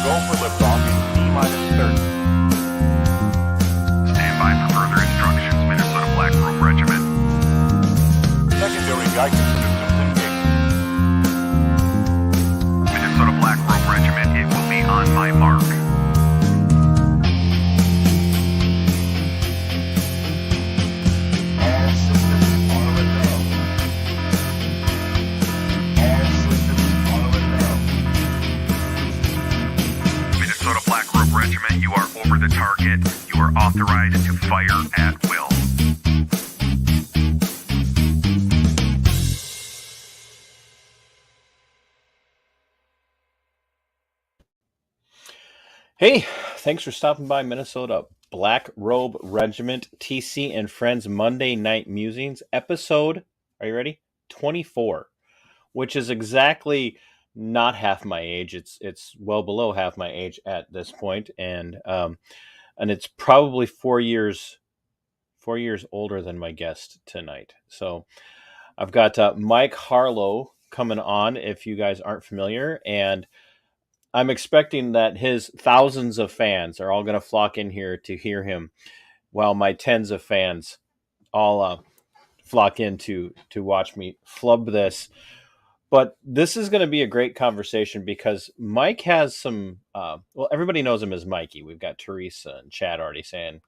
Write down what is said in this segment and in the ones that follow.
Go for liftoff in T-minus 30. Stand by for further instructions, Minnesota Black Robe Regiment. Secondary guidance systems engaged. Minnesota Black Robe Regiment, it will be on my mark. All systems are a go. All systems are a go. Minnesota Black Robe Regiment, you are over the target. You are authorized to fire at will. Hey, thanks for stopping by Minnesota Black Robe Regiment TC and Friends Monday Night Musings episode, are you ready? 24, which is exactly not half my age. It's well below half my age at this point, and it's probably 4 years older than my guest tonight. So I've got Mike Harlow coming on, if you guys aren't familiar, and I'm expecting that his thousands of fans are all going to flock in here to hear him, while my tens of fans all flock in to watch me flub this. But this is going to be a great conversation because Mike has some, well, everybody knows him as Mikey. We've got Teresa and Chad already saying,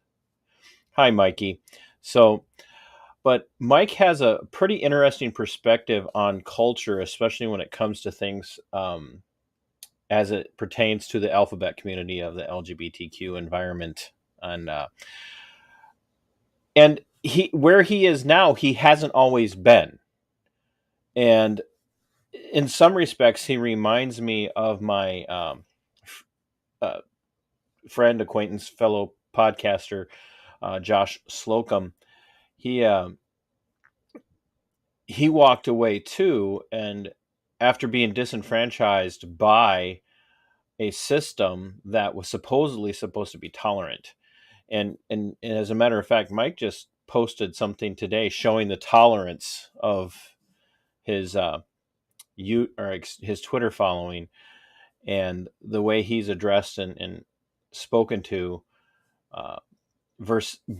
hi, Mikey. So, but Mike has a pretty interesting perspective on culture, especially when it comes to things as it pertains to the alphabet community of the LGBTQ environment. And he, where he is now, he hasn't always been. And in some respects, he reminds me of my friend, acquaintance, fellow podcaster, Josh Slocum. He walked away too, and after being disenfranchised by a system that was supposedly supposed to be tolerant. And as a matter of fact, Mike just posted something today showing the tolerance of his his Twitter following and the way he's addressed and spoken to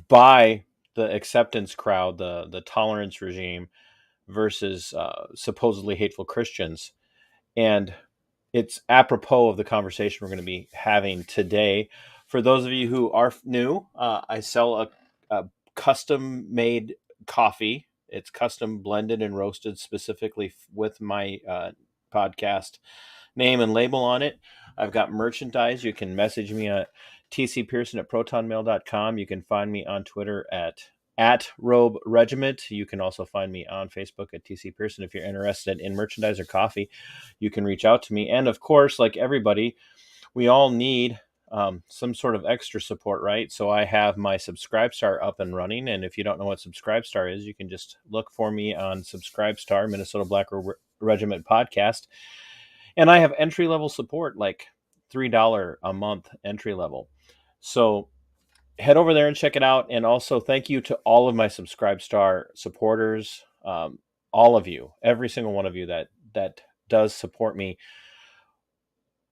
by the acceptance crowd, the tolerance regime, versus supposedly hateful Christians. And it's apropos of the conversation we're going to be having today. For those of you who are new, I sell a custom-made coffee. It's custom blended and roasted specifically with my podcast name and label on it. I've got merchandise. You can message me at tcpearson@protonmail.com. You can find me on Twitter at Robe Regiment. You can also find me on Facebook at TC Pearson. If you're interested in merchandise or coffee, you can reach out to me. And of course, like everybody, we all need some sort of extra support, right? So I have my Subscribestar up and running. And if you don't know what Subscribestar is, you can just look for me on Subscribestar, Minnesota Black Regiment Podcast. And I have entry-level support, like $3 a month entry level. So head over there and check it out. And also thank you to all of my Subscribestar supporters, all of you, every single one of you that does support me.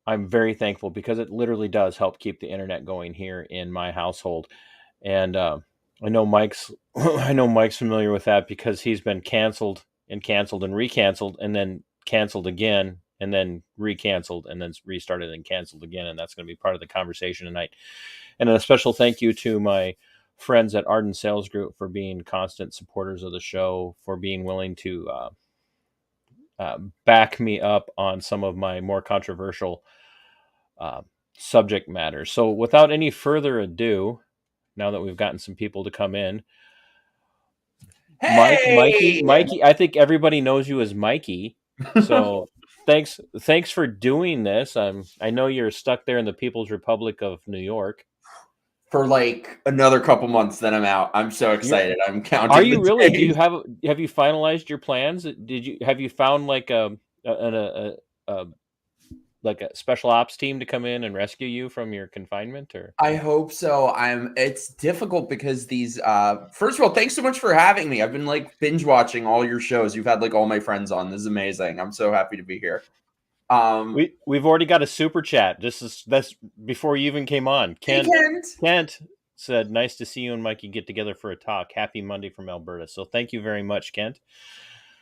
I'm very thankful because it literally does help keep the internet going here in my household. And I know Mike's familiar with that because he's been canceled and recanceled and then canceled again and then recanceled and then restarted and canceled again. And that's going to be part of the conversation tonight. And a special thank you to my friends at Arden Sales Group for being constant supporters of the show, for being willing to back me up on some of my more controversial subject matters. So without any further ado, now that we've gotten some people to come in, Hey! Mikey, I think everybody knows you as Mikey. So thanks for doing this. I know you're stuck there in the People's Republic of New York for like another couple months, then I'm out. I'm so excited. I'm counting. Are you really? days. Do you have you finalized your plans? Have you found like a special ops team to come in and rescue you from your confinement? Or I hope so. It's difficult because these first of all, thanks so much for having me. I've been like binge watching all your shows. You've had like all my friends on. This is amazing. I'm so happy to be here. We've already got a super chat. That's before you even came on. Hey, Kent said, "Nice to see you and Mikey get together for a talk. Happy Monday from Alberta." So thank you very much, Kent.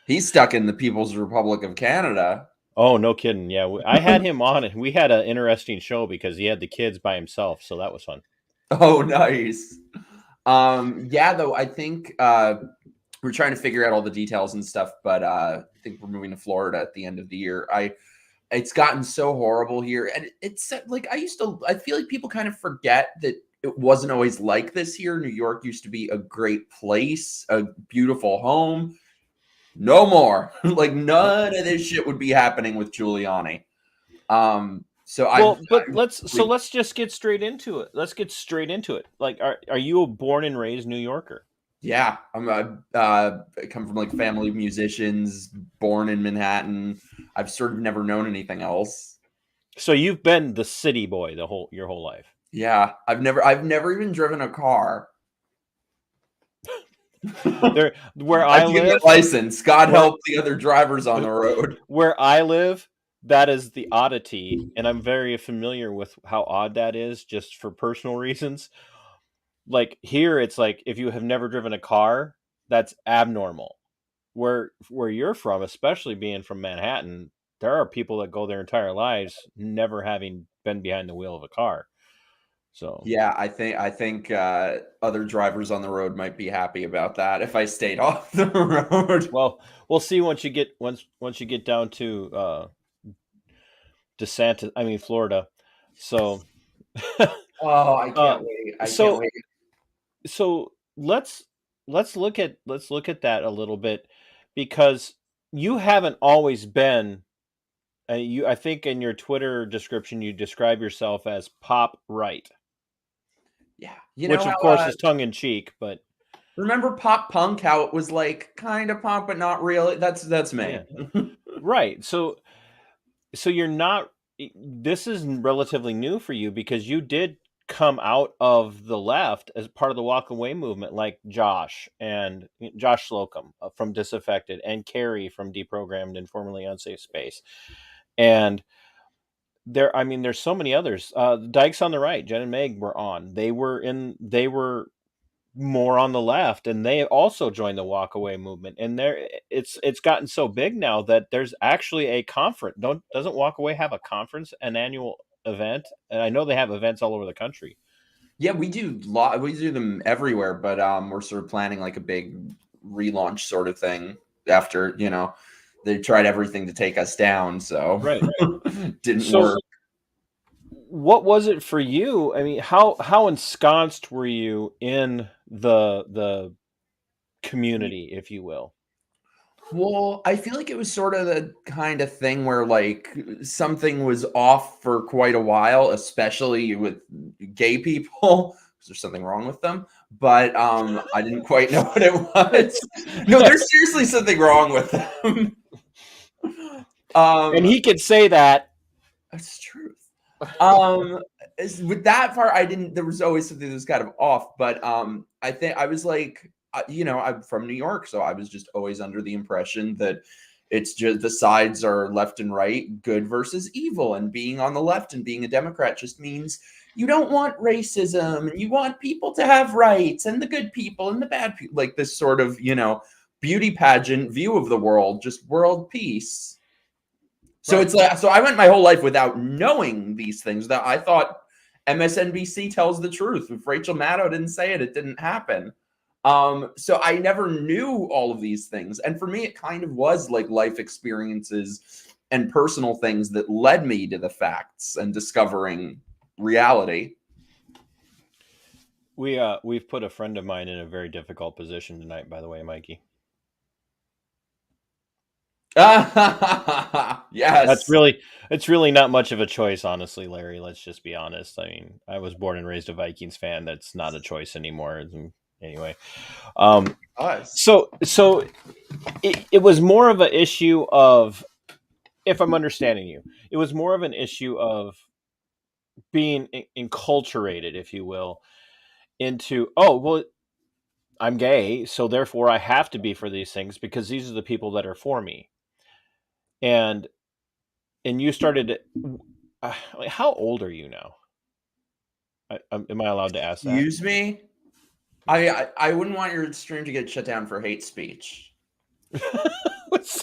He's stuck in the People's Republic of Canada. Oh, no kidding. Yeah, I had him on it. We had an interesting show because he had the kids by himself, so that was fun. Oh, nice. Yeah, though, I think we're trying to figure out all the details and stuff, but I think we're moving to Florida at the end of the year. It's gotten so horrible here, and it's like I feel like people kind of forget that it wasn't always like this here. New York used to be a great place, a beautiful home. No more. Like none of this shit would be happening with Giuliani. Let's just get straight into it. Let's get straight into it. Like, are you a born and raised New Yorker? Yeah, I come from like family of musicians, born in Manhattan. I've sort of never known anything else. So you've been the city boy your whole life. Yeah, I've never even driven a car. Where I get live, my license. God help the other drivers on the road. Where I live, that is the oddity, and I'm very familiar with how odd that is, just for personal reasons. Like here, it's like if you have never driven a car, that's abnormal. Where you're from, especially being from Manhattan, there are people that go their entire lives never having been behind the wheel of a car. So yeah, I think other drivers on the road might be happy about that if I stayed off the road. Well, we'll see once you get down to Florida. So oh, I can't wait. I can't wait. So let's look at that a little bit, because you haven't always been I think in your Twitter description you describe yourself as pop right. Yeah, which of course is tongue in cheek, but remember pop punk, how it was like kind of pop but not really? That's me. Yeah. Right. So you're not. This is relatively new for you because you did come out of the left as part of the walk away movement, like Josh Slocum from Disaffected and Carrie from Deprogrammed and Formerly Unsafe Space. And there's so many others. Dykes on the Right, Jen and Meg were on. They were more on the left, and they also joined the walkaway movement. And it's gotten so big now that there's actually a conference. Doesn't Walkaway have a conference, an annual event? And I know they have events all over the country. Yeah, we do them everywhere, but we're sort of planning like a big relaunch sort of thing after, they tried everything to take us down, so right. didn't work. What was it for you? I mean, how ensconced were you in the community, if you will? Well, I feel like it was sort of the kind of thing where like something was off for quite a while, especially with gay people. There's something wrong with them, but I didn't quite know what it was. No, there's seriously something wrong with them. And he could say that. That's truth. With that part, there was always something that was kind of off, but I think I was like, I'm from New York, so I was just always under the impression that it's just the sides are left and right, good versus evil, and being on the left and being a Democrat just means you don't want racism and you want people to have rights and the good people and the bad people, like this sort of, beauty pageant view of the world, just world peace. So It's like, so I went my whole life without knowing these things, that I thought MSNBC tells the truth. If Rachel Maddow didn't say it, it didn't happen. So I never knew all of these things. And for me, it kind of was like life experiences and personal things that led me to the facts and discovering reality. We've put a friend of mine in a very difficult position tonight, by the way, Mikey. Yes. It's really not much of a choice, honestly, Larry. Let's just be honest. I mean, I was born and raised a Vikings fan. That's not a choice anymore. Anyway, so it was more of an issue of, if I'm understanding you, it was more of an issue of being enculturated, if you will, into, oh, well, I'm gay, so therefore I have to be for these things because these are the people that are for me. And and you started. How old are you now? Am I allowed to ask that? Excuse me? I wouldn't want your stream to get shut down for hate speech.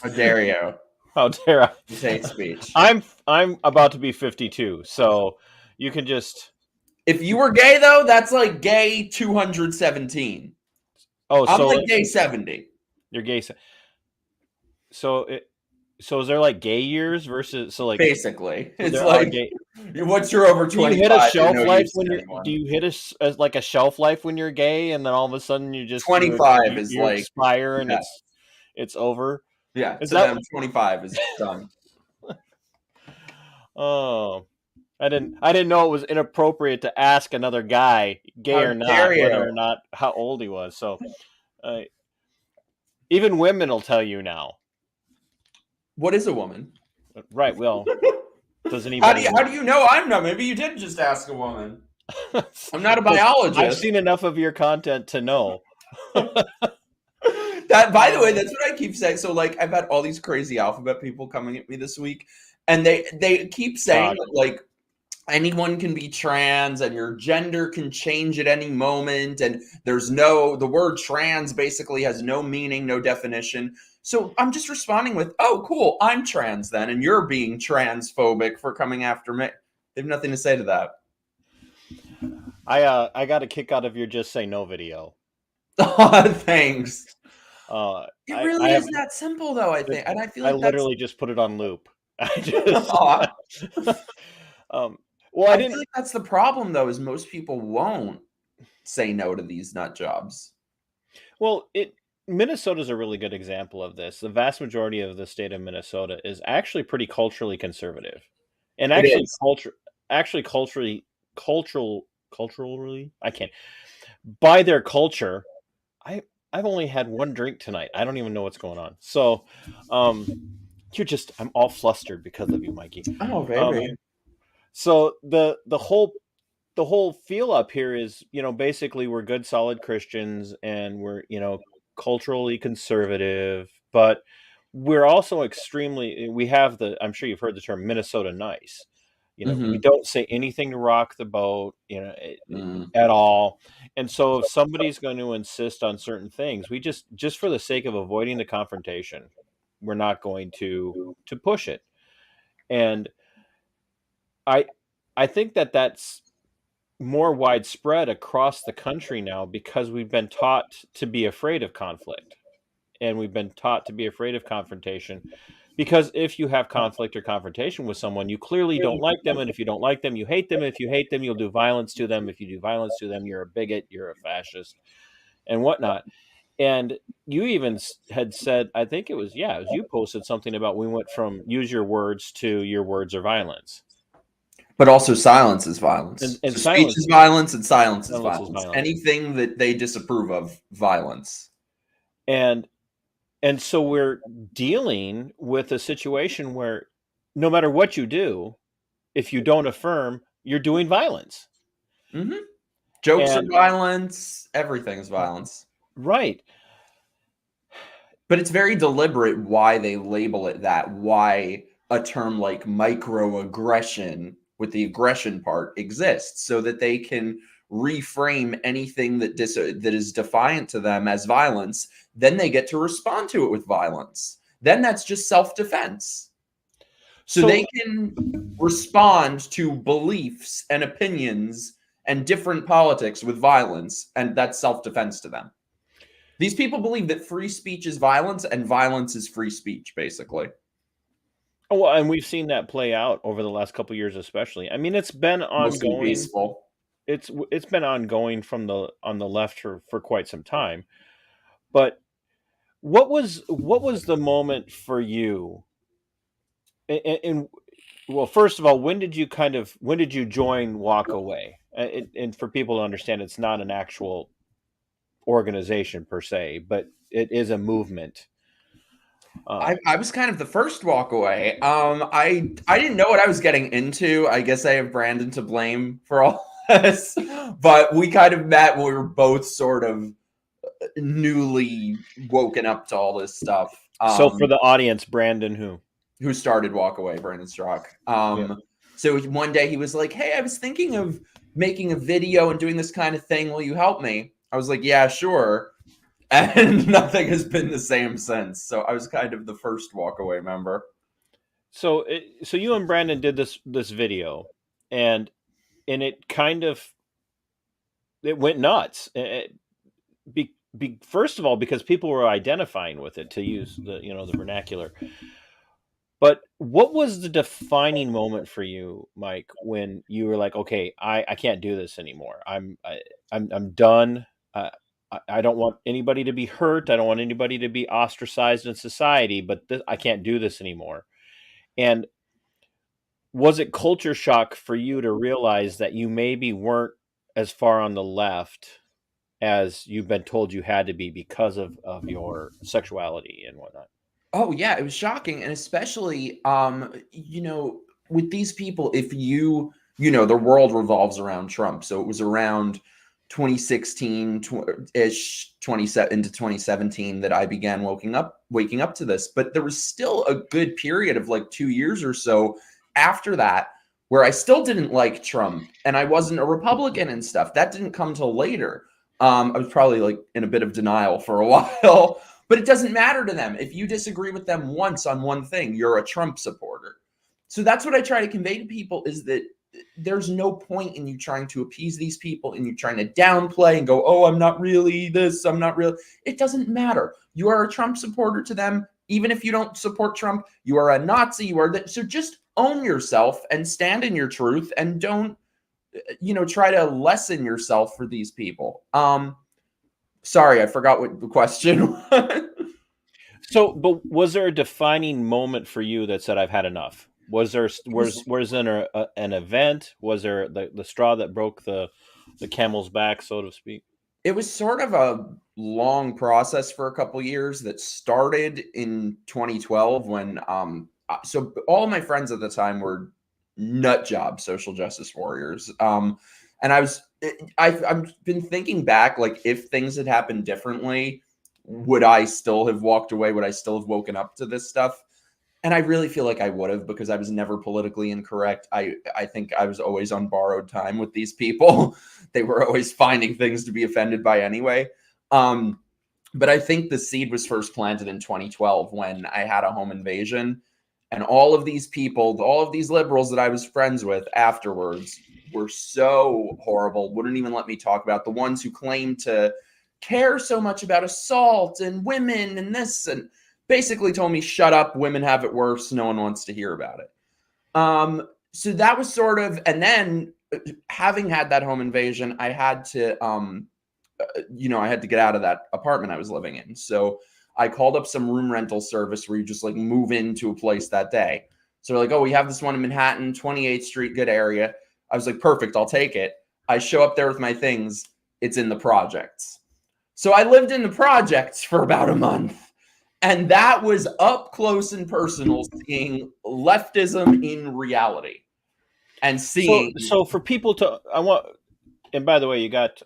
How dare you? How dare I? It's hate speech. I'm about to be 52, so you can just. If you were gay though, that's like gay 217. Oh, I'm so like gay 70. You're gay. So is there like gay years versus Basically, it's there are like gay. once you're over Do you 25, hit a shelf you're no life use when to you're? anyone. Do you hit like a shelf life when you're gay, and then all of a sudden you just 25 is you like expire and yeah. it's over? Yeah, Is to that? them 25 is done. Oh, I didn't know it was inappropriate to ask another guy, gay How or not, dare you? whether or not how old he was. So, even women will tell you now. What is a woman? Right. Well, does How anybody? do you know I'm not? Maybe you did just ask a woman. I'm not a biologist. I've seen enough of your content to know. That, by the way, that's what I keep saying. So, like, I've had all these crazy alphabet people coming at me this week, and they keep saying that, like, anyone can be trans and your gender can change at any moment, and the word trans basically has no meaning, no definition. So I'm just responding with, oh, cool, I'm trans then, and you're being transphobic for coming after me. They have nothing to say to that. I got a kick out of your Just Say No video. Thanks. It really is that simple, though, I think. And I feel like I literally just put it on loop. I just, well, I feel like that's the problem, though, is most people won't say no to these nut jobs. Well, Minnesota's a really good example of this. The vast majority of the state of Minnesota is actually pretty culturally conservative, and culturally, I can't. By their culture, I've only had one drink tonight. I don't even know what's going on. So, I'm all flustered because of you, Mikey. Oh, baby. So the whole feel up here is, basically we're good, solid Christians, and we're, culturally conservative, but we're also we have I'm sure you've heard the term Minnesota nice. We don't say anything to rock the boat, at all. And so if somebody's going to insist on certain things, we just for the sake of avoiding the confrontation, we're not going to push it. And I think that's more widespread across the country now because we've been taught to be afraid of conflict, and we've been taught to be afraid of confrontation, because if you have conflict or confrontation with someone, you clearly don't like them, and if you don't like them, you hate them. If you hate them, you'll do violence to them. If you do violence to them, you're a bigot, you're a fascist, and whatnot. And you even had said, I think it was you posted something about we went from use your words to your words are violence. But also silence is violence. And so speech is violence and silence is violence. Anything that they disapprove of, violence. And so we're dealing with a situation where no matter what you do, if you don't affirm, you're doing violence. Mm-hmm. Jokes are violence. Everything's violence. Right. But it's very deliberate why they label it that, why a term like microaggression with the aggression part exists, so that they can reframe anything that is defiant to them as violence. Then they get to respond to it with violence. Then that's just self-defense. So they can respond to beliefs and opinions and different politics with violence, and that's self-defense to them. These people believe that free speech is violence and violence is free speech, basically. Oh, well, and we've seen that play out over the last couple of years, especially. I mean, it's been ongoing. Peaceful. It's been ongoing on the left for quite some time. But what was the moment for you? And well, first of all, when did you join Walk Away? And for people to understand, it's not an actual organization per se, but it is a movement. I was kind of the first walk away. I didn't know what I was getting into. I guess I have Brandon to blame for all this, but we kind of met when we were both sort of newly woken up to all this stuff. So for the audience, Brandon who? who started Walk Away, Brandon Strzok. Yeah. So one day he was like, hey, I was thinking of making a video and doing this kind of thing. Will you help me? I was like, yeah, sure. And nothing has been the same since. So I was kind of the first Walk Away member. So so you and Brandon did this video, and it kind of it went nuts. First of all, because people were identifying with it, to use the the vernacular. But what was the defining moment for you, Mike, when you were like, okay, I can't do this anymore. I'm done. I don't want anybody to be hurt. I don't want anybody to be ostracized in society, but I can't do this anymore. And was it culture shock for you to realize that you maybe weren't as far on the left as you've been told you had to be because of your sexuality and whatnot? Oh yeah, it was shocking, and especially with these people, if the world revolves around Trump, so it was around 2016 ish 27 into 2017 that I began waking up to this, but there was still a good period of like 2 years or so after that where I still didn't like Trump, and I wasn't a Republican and stuff. That didn't come till later. I was probably like in a bit of denial for a while. But it doesn't matter to them. If you disagree with them once on one thing, you're a Trump supporter. So that's what I try to convey to people, is that there's no point in you trying to appease these people and you trying to downplay and go, oh, I'm not really this, I'm not real. It doesn't matter. You are a Trump supporter to them. Even if you don't support Trump, you are a Nazi. You are so just own yourself and stand in your truth, and don't try to lessen yourself for these people. Sorry, I forgot what the question was. So, but was there a defining moment for you that said, "I've had enough"? Was there an event? Was there the straw that broke the camel's back, so to speak? It was sort of a long process for a couple years that started in 2012 when so all my friends at the time were nut job social justice warriors. And I've been thinking back, like, if things had happened differently, would I still have walked away? Would I still have woken up to this stuff? And I really feel like I would have, because I was never politically incorrect. I think I was always on borrowed time with these people. They were always finding things to be offended by anyway. But I think the seed was first planted in 2012 when I had a home invasion, and all of these people, all of these liberals that I was friends with afterwards were so horrible, wouldn't even let me talk about the ones who claimed to care so much about assault and women and this, and basically told me, shut up, women have it worse, no one wants to hear about it. So that was sort of, and then having had that home invasion, I had to I had to get out of that apartment I was living in. So I called up some room rental service where you just like move into a place that day. So they're like, oh, we have this one in Manhattan, 28th Street, good area. I was like, perfect, I'll take it. I show up there with my things. It's in the projects. So I lived in the projects for about a month. And that was up close and personal, seeing leftism in reality. And seeing. So for people to, and by the way, you got,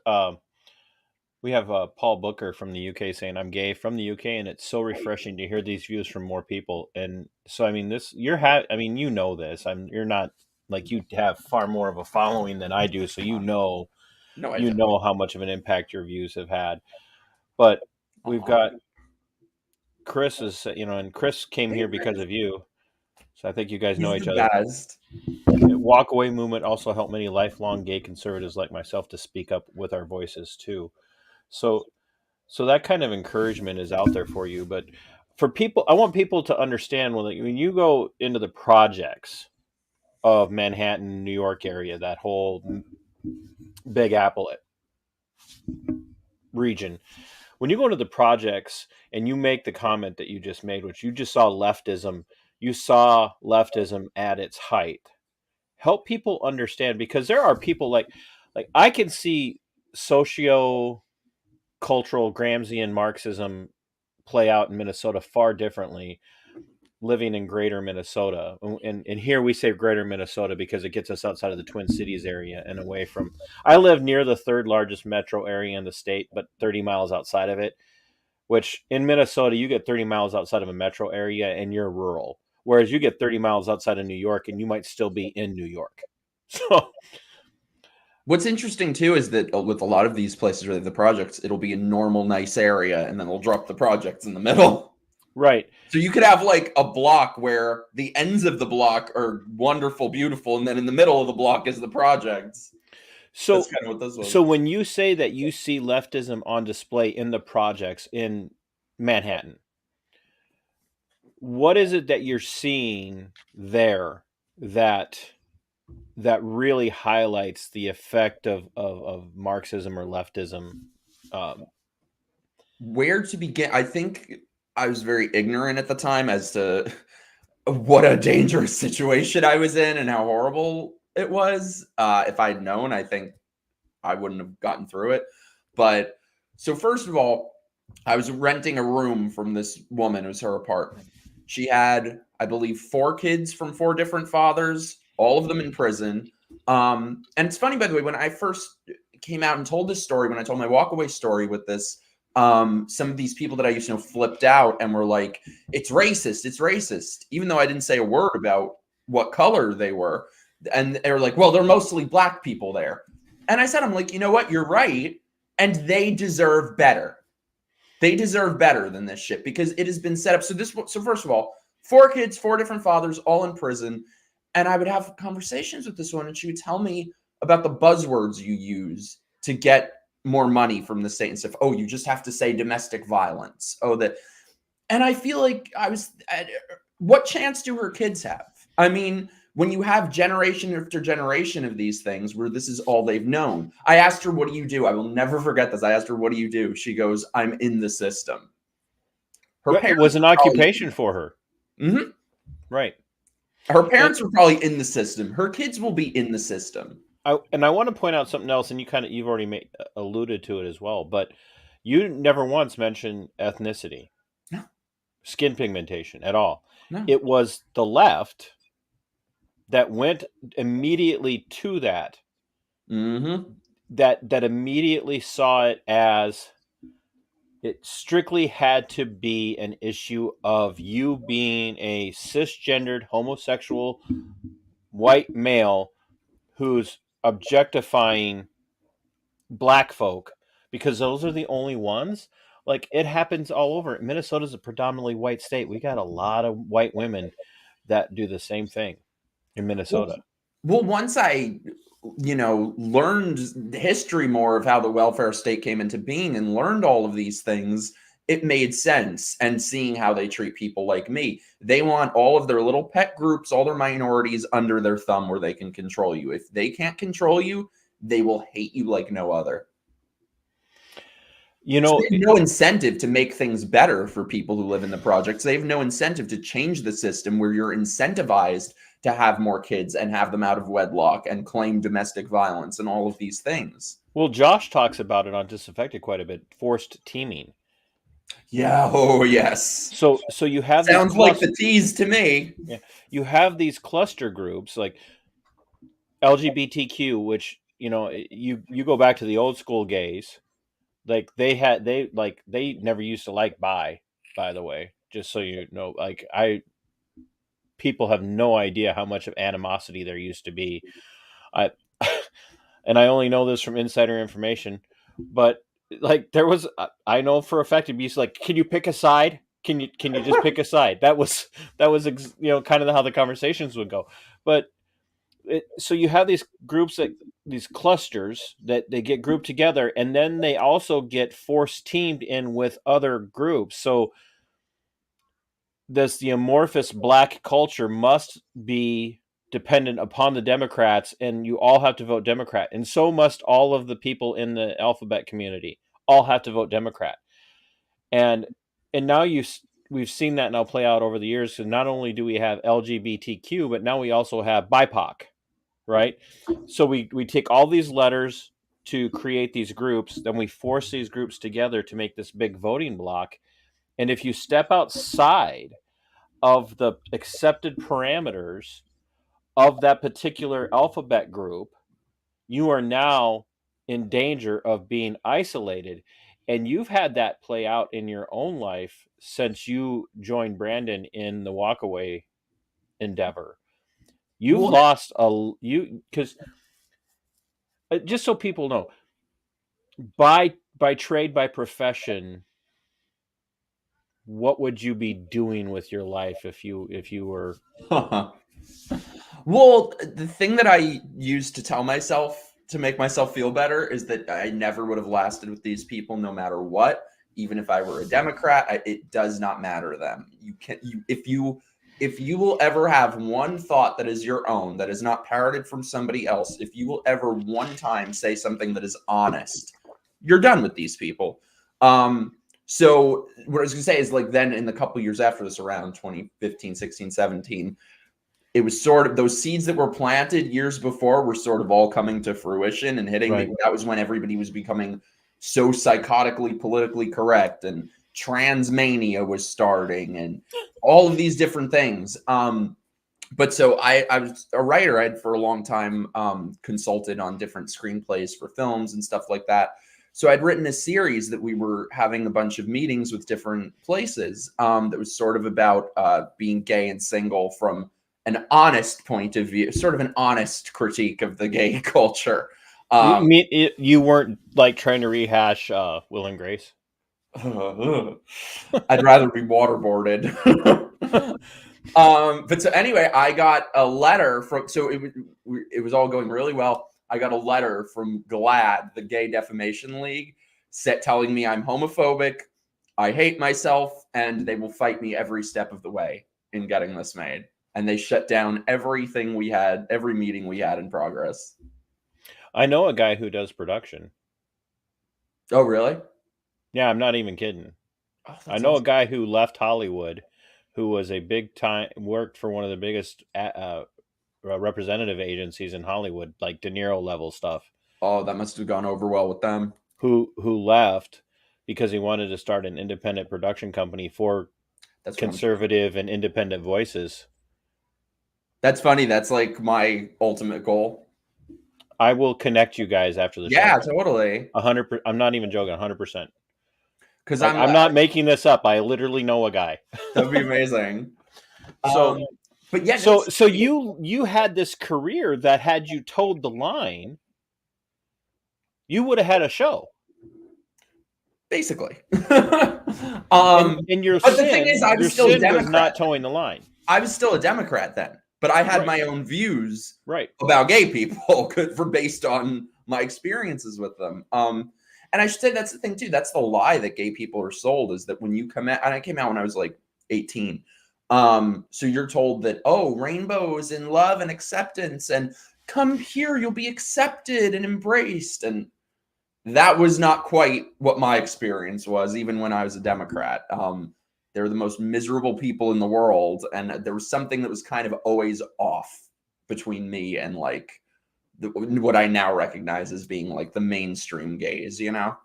we have Paul Booker from the UK saying, I'm gay from the UK, and it's so refreshing to hear these views from more people. And so, I mean, this, you're this. You're not, like, you have far more of a following than I do. So, No, know how much of an impact your views have had. But we've got Chris and Chris came here because of you. So I think you guys know each other. Best. Walk Away movement also helped many lifelong gay conservatives like myself to speak up with our voices too. So that kind of encouragement is out there for you. But for people, I want people to understand when you go into the projects of Manhattan, New York area, that whole Big Apple region, when you go into the projects and you make the comment that you just made, which you just saw leftism at its height. Help people understand, because there are people like I can see socio-cultural Gramscian Marxism play out in Minnesota far differently, living in greater Minnesota. And here we say greater Minnesota because it gets us outside of the Twin Cities area and away from, I live near the third largest metro area in the state, but 30 miles outside of it, which in Minnesota, you get 30 miles outside of a metro area and you're rural. whereas you get 30 miles outside of New York and you might still be in New York. So What's interesting too is that with a lot of these places where they have the projects, it'll be a normal, nice area, and then they'll drop the projects in the middle. right. So you could have like a block where the ends of the block are wonderful, beautiful, and then in the middle of the block is the projects. So That's kind of what this was. so when you say that you see leftism on display in the projects in Manhattan, what is it that you're seeing there that really highlights the effect of Marxism or leftism? Where to begin? I think I was very ignorant at the time as to what a dangerous situation I was in and how horrible it was. If I'd known, I think I wouldn't have gotten through it. But so first of all, I was renting a room from this woman. It was her apartment. She had, I believe, 4 kids from 4 different fathers, all of them in prison. And it's funny, by the way, when I first came out and told this story, when I told my walkaway story with this, some of these people that I used to know flipped out and were like, it's racist, even though I didn't say a word about what color they were. And they were like, well, they're mostly black people there. And I said, I'm like, you know what? You're right. And they deserve better. They deserve better than this shit because it has been set up. So first of all, 4 kids, 4 different fathers, all in prison. And I would have conversations with this one and she would tell me about the buzzwords you use to get more money from the state and stuff. Oh, you just have to say domestic violence. Oh, that. And I feel like what chance do her kids have? I mean, when you have generation after generation of these things where this is all they've known. I asked her, what do you do? I will never forget this. I asked her, what do you do? She goes, I'm in the system. It was an occupation for her. Mm-hmm. Right. Her parents were probably in the system. Her kids will be in the system. I want to point out something else, and you've already alluded to it as well, but you never once mentioned ethnicity, no, skin pigmentation at all. No. It was the left that went immediately to that. Mm-hmm. That immediately saw it as it strictly had to be an issue of you being a cisgendered homosexual white male who's objectifying black folk because those are the only ones. Like, it happens all over. Minnesota's a predominantly white state. We got a lot of white women that do the same thing in Minnesota. Well, once I, learned history more of how the welfare state came into being and learned all of these things, it made sense. And seeing how they treat people like me, they want all of their little pet groups, all their minorities under their thumb where they can control you. If they can't control you, they will hate you like no other. So they have no incentive to make things better for people who live in the projects. They have no incentive to change the system where you're incentivized to have more kids and have them out of wedlock and claim domestic violence and all of these things. Well, Josh talks about it on Disaffected quite a bit, forced teaming. Yeah, oh yes. So you have sounds like the tease to me. Yeah, you have these cluster groups like LGBTQ, which you go back to the old school gays, like they never used to like bi, by the way, just so you know. Like, people have no idea how much of animosity there used to be. And I only know this from insider information, but like there was, I know for a fact, it'd be like, can you pick a side? Can you just pick a side? That was kind of how the conversations would go. But so you have these groups, these clusters that they get grouped together, and then they also get force teamed in with other groups. So the amorphous black culture must be dependent upon the Democrats, and you all have to vote Democrat, and so must all of the people in the alphabet community all have to vote Democrat. And now we've seen that now play out over the years. So not only do we have LGBTQ, but now we also have BIPOC, right? So we take all these letters to create these groups, then we force these groups together to make this big voting block. And if you step outside of the accepted parameters of that particular alphabet group, you are now in danger of being isolated. And you've had that play out in your own life since you joined Brandon in the walkaway endeavor. You've Well, lost because just so people know, by trade, by profession, what would you be doing with your life if you were? well, the thing that I used to tell myself to make myself feel better is that I never would have lasted with these people no matter what. Even if I were a Democrat, it does not matter to them. If you will ever have one thought that is your own, that is not parroted from somebody else, if you will ever one time say something that is honest, you're done with these people. So what I was gonna say is, like, then in the couple years after this, around 2015, 16, 17, it was sort of those seeds that were planted years before were sort of all coming to fruition and hitting me. Right. That was when everybody was becoming so psychotically politically correct, and transmania was starting, and all of these different things. But so I was a writer. I had for a long time consulted on different screenplays for films and stuff like that. So I'd written a series that we were having a bunch of meetings with different places that was sort of about being gay and single from an honest point of view, sort of an honest critique of the gay culture. You weren't like trying to rehash Will and Grace? I'd rather be waterboarded. But so anyway, I got a letter from, so it was all going really well. I got a letter from GLAAD, the Gay Defamation League, telling me I'm homophobic, I hate myself, and they will fight me every step of the way in getting this made. And they shut down everything we had, every meeting we had in progress. I know a guy who does production. Oh, really? Yeah, I'm not even kidding. Oh, I know a guy who left Hollywood, who was a big time, worked for one of the biggest representative agencies in Hollywood, like De Niro level stuff. Oh, that must have gone over well with them. Who left because he wanted to start an independent production company for conservative and independent voices. That's funny. That's like my ultimate goal. I will connect you guys after the show. Yeah, totally. 100%. I'm not even joking. 100%. Because I'm not making this up. I literally know a guy. That'd be amazing. So, but yeah. So you had this career that had you told the line, you would have had a show. Basically. And your but sin, the thing is, I was your still sin a Democrat. was not towing the line. I was still a Democrat then, but I had my own views about gay people based on my experiences with them. And I should say that's the thing too. That's the lie that gay people are sold, is that when you come out, and I came out when I was like 18. So you're told that, oh, rainbow is in love and acceptance, and come here, you'll be accepted and embraced. And that was not quite what my experience was, even when I was a Democrat. They're the most miserable people in the world, and there was something that was kind of always off between me and like what I now recognize as being like the mainstream gays, you know?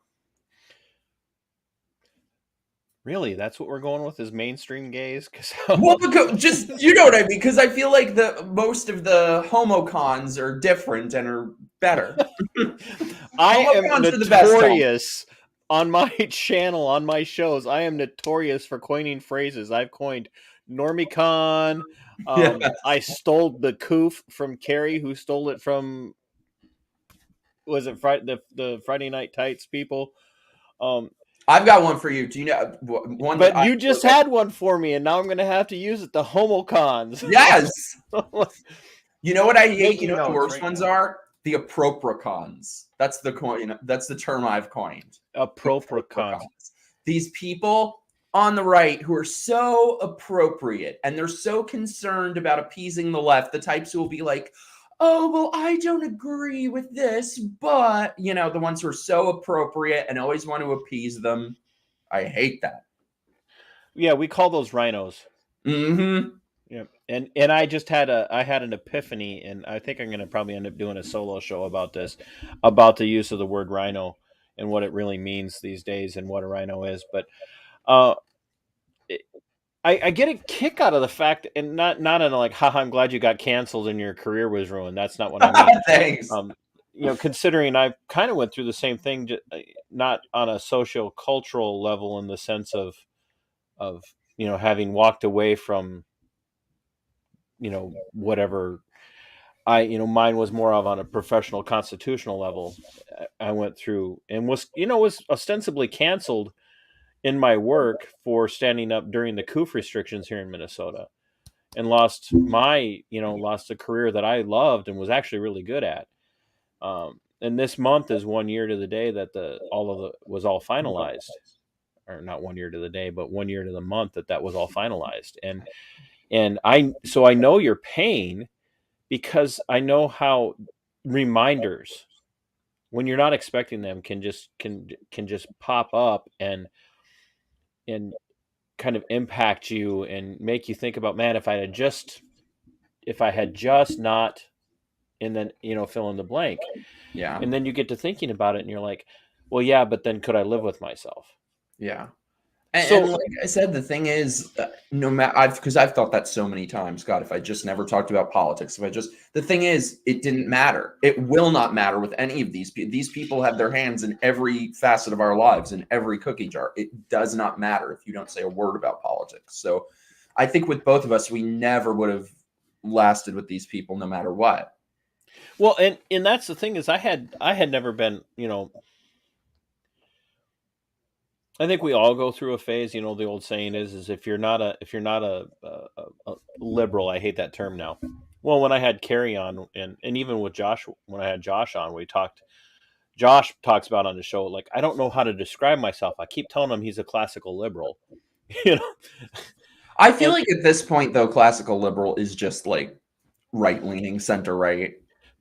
Really? That's what we're going with, is mainstream gays? Well, because just, you know what I mean? Because I feel like most of the homocons are different and are better. I am notorious on my channel, on my shows. I am notorious for coining phrases. I've coined normicon. I stole the coof from Carrie, who stole it from, was it the Friday Night Tights people? I've got one for you. Do you know one? But you just had one for me, and now I'm going to have to use it. The homocons. Yes. You know what I hate? You know what the worst right ones now are? The appropricons. That's the coin. That's the term I've coined. Appropricons. These people on the right who are so appropriate, and they're so concerned about appeasing the left. The types who will be like, oh, well, I don't agree with this, but, you know, the ones who are so appropriate and always want to appease them. I hate that. Yeah, we call those rhinos. Mm-hmm. Yeah, and I just had an epiphany, and I think I'm going to probably end up doing a solo show about this, about the use of the word rhino and what it really means these days and what a rhino is. But I get a kick out of the fact, and not in a like, haha, I'm glad you got canceled and your career was ruined. That's not what I mean. Thanks. You know, considering I kind of went through the same thing, not on a socio-cultural level in the sense of you know, having walked away from whatever. Mine was more of on a professional constitutional level. I went through and was ostensibly canceled in my work for standing up during the COOF restrictions here in Minnesota, and lost a career that I loved and was actually really good at. And this month is 1 year to the day that was all finalized, or not 1 year to the day, but 1 year to the month that was all finalized. And I know your pain, because I know how reminders, when you're not expecting them, can just pop up and kind of impact you and make you think about, man, if I had just not, and then fill in the blank. Yeah. And then you get to thinking about it and you're like, well, yeah, but then could I live with myself? Yeah. So And like I said, the thing is, no matter, because I've thought that so many times. God, if I just never talked about politics, the thing is, it didn't matter. It will not matter with any of these people. These people have their hands in every facet of our lives, in every cookie jar. It does not matter if you don't say a word about politics. So I think with both of us, we never would have lasted with these people, no matter what. well, and that's the thing, is I had never been, I think we all go through a phase. The old saying is if you're not a liberal, I hate that term now. Well, when I had Carrie on, and even with Josh, when I had Josh on, Josh talks about on the show, like, I don't know how to describe myself. I keep telling him he's a classical liberal, you know. I feel like at this point, though, classical liberal is just like right-leaning, center-right.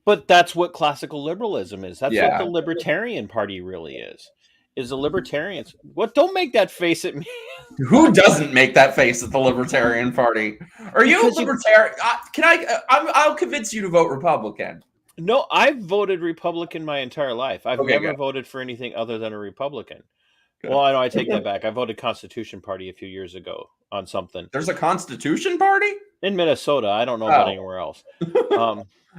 But that's what classical liberalism is. That's what Yeah. the Libertarian Party really is. Is the libertarians? What? Don't make that face at me. Who doesn't make that face at the Libertarian Party? Are you Because libertarian? I'll convince you to vote Republican. No, I've voted Republican my entire life. I've Okay, never good. voted for anything other than a Republican. Good. Well, I know, I take that back. I voted Constitution Party a few years ago on something There's a Constitution Party? in Minnesota. I don't know about anywhere else.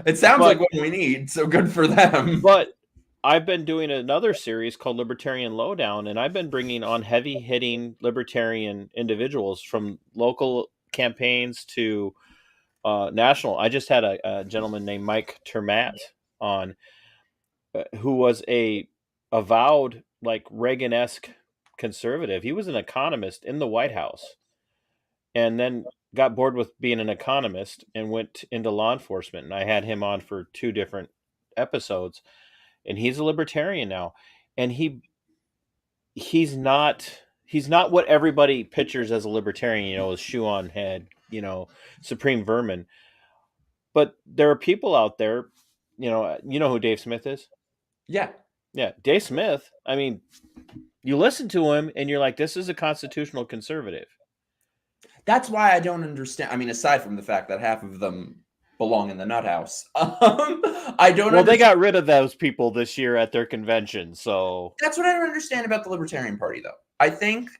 It sounds but- like what we need, so good for them. But I've been doing another series called Libertarian Lowdown, and I've been bringing on heavy-hitting libertarian individuals from local campaigns to national. I just had a gentleman named Mike Termat on, who was a avowed, like, Reagan-esque conservative. He was an economist in the White House, and then got bored with being an economist and went into law enforcement. And I had him on for 2 different episodes, and he's a libertarian now. And he's not what everybody pictures as a libertarian, with shoe on head, supreme vermin. But there are people out there, you know who Dave Smith is? Yeah. Yeah, Dave Smith. I mean, you listen to him and you're like, this is a constitutional conservative. That's why I don't understand. I mean, aside from the fact that half of them belong in the nut house, I don't. Well, they got rid of those people this year at their convention, so That's what I don't understand about the Libertarian Party, though. I think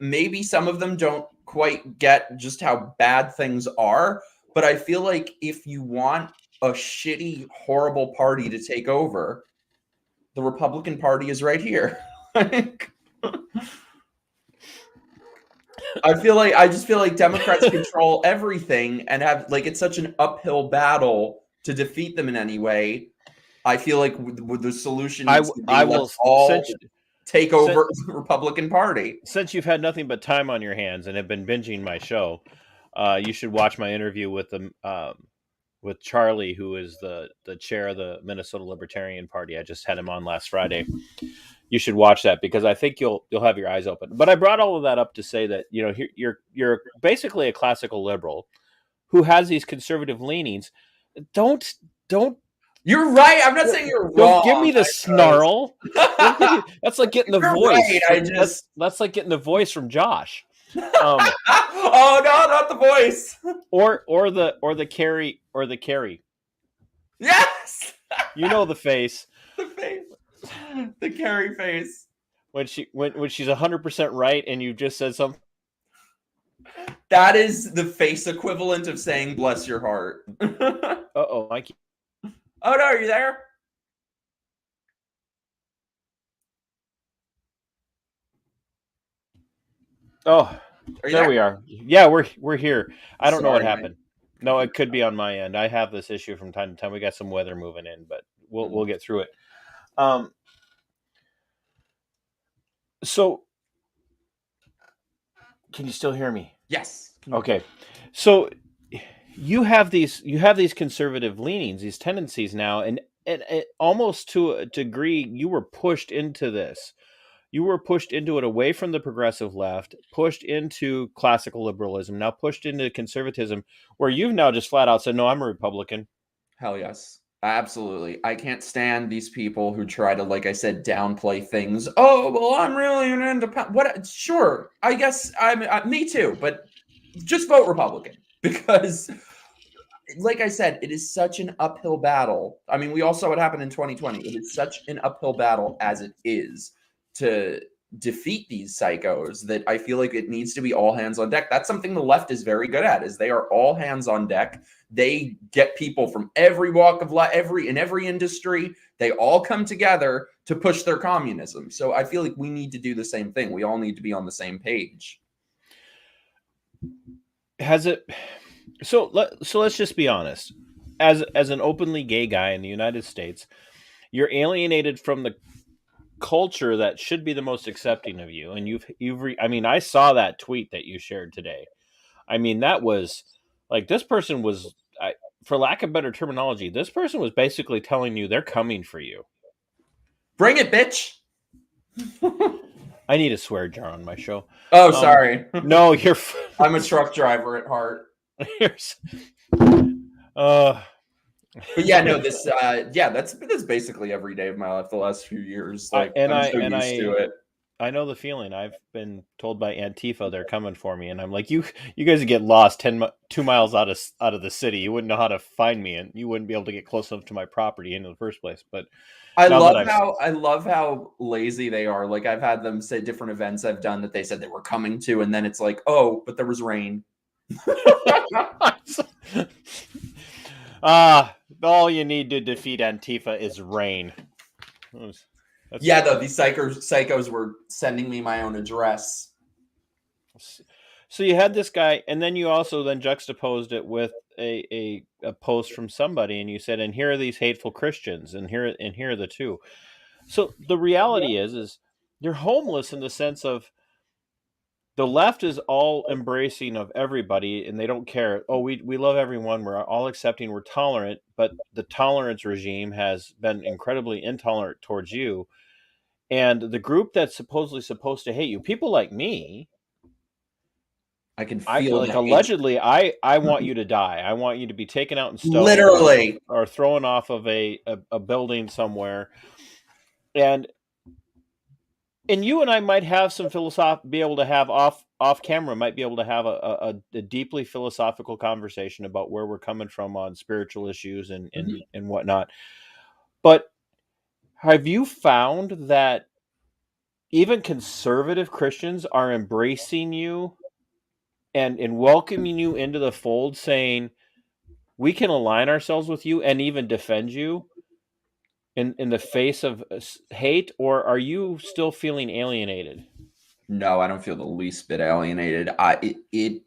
maybe some of them don't quite get just how bad things are, but I feel like if you want a shitty, horrible party to take over, the Republican Party is right here. I just feel like Democrats control everything and have, like, it's such an uphill battle to defeat them in any way. I feel like with the solution needs to be, let's all take over the Republican Party. Since you've had nothing but time on your hands and have been binging my show, you should watch my interview with with Charlie, who is the chair of the Minnesota Libertarian Party. I just had him on last Friday. You should watch that, because I think you'll have your eyes open. But I brought all of that up to say that you're basically a classical liberal who has these conservative leanings. Don't. You're right. I'm not saying you're wrong. Don't give me the snarl. That's like getting the voice. Right, that's like getting the voice from Josh. Oh no, not the voice. Or the Carrie. Yes. You know the face. The face. The Carrie face. When she's 100% right and you just said something. That is the face equivalent of saying "bless your heart." Uh-oh, Mikey. Oh no, are you there? Oh, there we are. Yeah, we're here. I don't know what happened. No, it could be on my end. I have this issue from time to time. We got some weather moving in, but we'll get through it. So, can you still hear me? Yes. Okay. So you have these conservative leanings, these tendencies now, and almost to a degree, you were pushed into this. You were pushed into it away from the progressive left, pushed into classical liberalism, now pushed into conservatism, where you've now just flat out said, "No, I'm a Republican." Hell yes. Absolutely. I can't stand these people who try to, like I said, downplay things. Oh, well, I'm really an independent. What? Sure. I guess me too, but just vote Republican because, like I said, it is such an uphill battle. I mean, we all saw what happened in 2020. It is such an uphill battle as it is to defeat these psychos that I feel like it needs to be all hands on deck. That's something the left is very good at, is they are all hands on deck. They get people from every walk of life, in every industry. They all come together to push their communism. So I feel like we need to do the same thing. We all need to be on the same page. Has it? So let's just be honest. As an openly gay guy in the United States, you're alienated from the culture that should be the most accepting of you, and I mean, I saw that tweet that you shared today. I mean, that was like, this person was, for lack of better terminology, this person was basically telling you they're coming for you. Bring it, bitch. I need a swear jar on my show. Oh, sorry. No, you're. I'm a truck driver at heart. But yeah, no, this that's basically every day of my life the last few years. Like, I'm so used to it. I know the feeling. I've been told by Antifa they're coming for me, and I'm like, you guys would get lost 2 miles out of the city. You wouldn't know how to find me, and you wouldn't be able to get close enough to my property in the first place. But I love how lazy they are. Like, I've had them say different events I've done that they said they were coming to, and then it's like, oh, but there was rain. All you need to defeat Antifa is rain. Yeah, though, these psychos were sending me my own address. So you had this guy, and then you also then juxtaposed it with a post from somebody, and you said, and here are these hateful Christians, and here are the two. So the reality is you're homeless in the sense of the left is all embracing of everybody, and they don't care. Oh, we love everyone. We're all accepting. We're tolerant. But the tolerance regime has been incredibly intolerant towards you. And the group that's supposedly supposed to hate you, people like me, I can feel like allegedly, I want you to die. I want you to be taken out and stoned, literally, or thrown off of a building somewhere. And you and I might have some be able to have off camera, might be able to have a deeply philosophical conversation about where we're coming from on spiritual issues and whatnot. But have you found that even conservative Christians are embracing you and welcoming you into the fold, saying we can align ourselves with you and even defend you in the face of hate? Or are you still feeling alienated? No, I don't feel the least bit alienated. It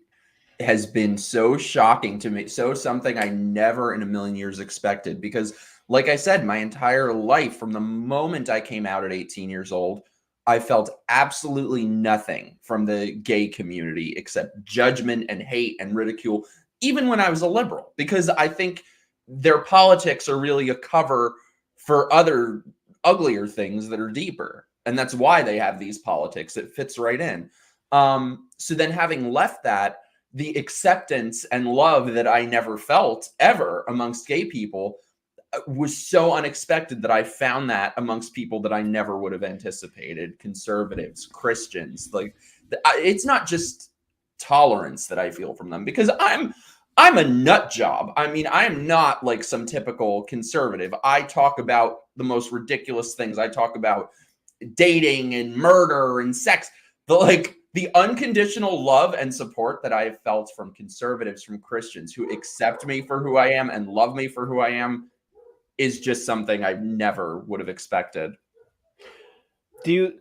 has been so shocking to me. So something I never in a million years expected, because like I said, my entire life, from the moment I came out at 18 years old, I felt absolutely nothing from the gay community except judgment and hate and ridicule, even when I was a liberal, because I think their politics are really a cover for other uglier things that are deeper. And that's why they have these politics. It fits right in. So then, having left that, the acceptance and love that I never felt ever amongst gay people was so unexpected that I found that amongst people that I never would have anticipated. Conservatives, Christians, like, it's not just tolerance that I feel from them, because I'm a nut job. I mean, I'm not like some typical conservative. I talk about the most ridiculous things. I talk about dating and murder and sex. The unconditional love and support that I have felt from conservatives, from Christians who accept me for who I am and love me for who I am, is just something I never would have expected. Here,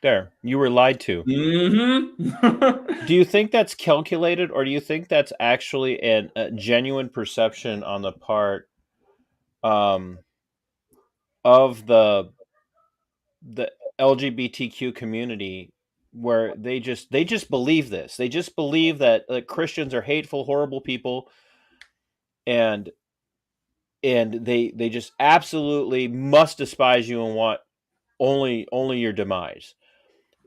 There, you were lied to. Mm-hmm. Do you think that's calculated, or do you think that's actually a genuine perception on the part um, of the LGBTQ community, where they just believe this? They just believe that Christians are hateful, horrible people, and they just absolutely must despise you and want only your demise.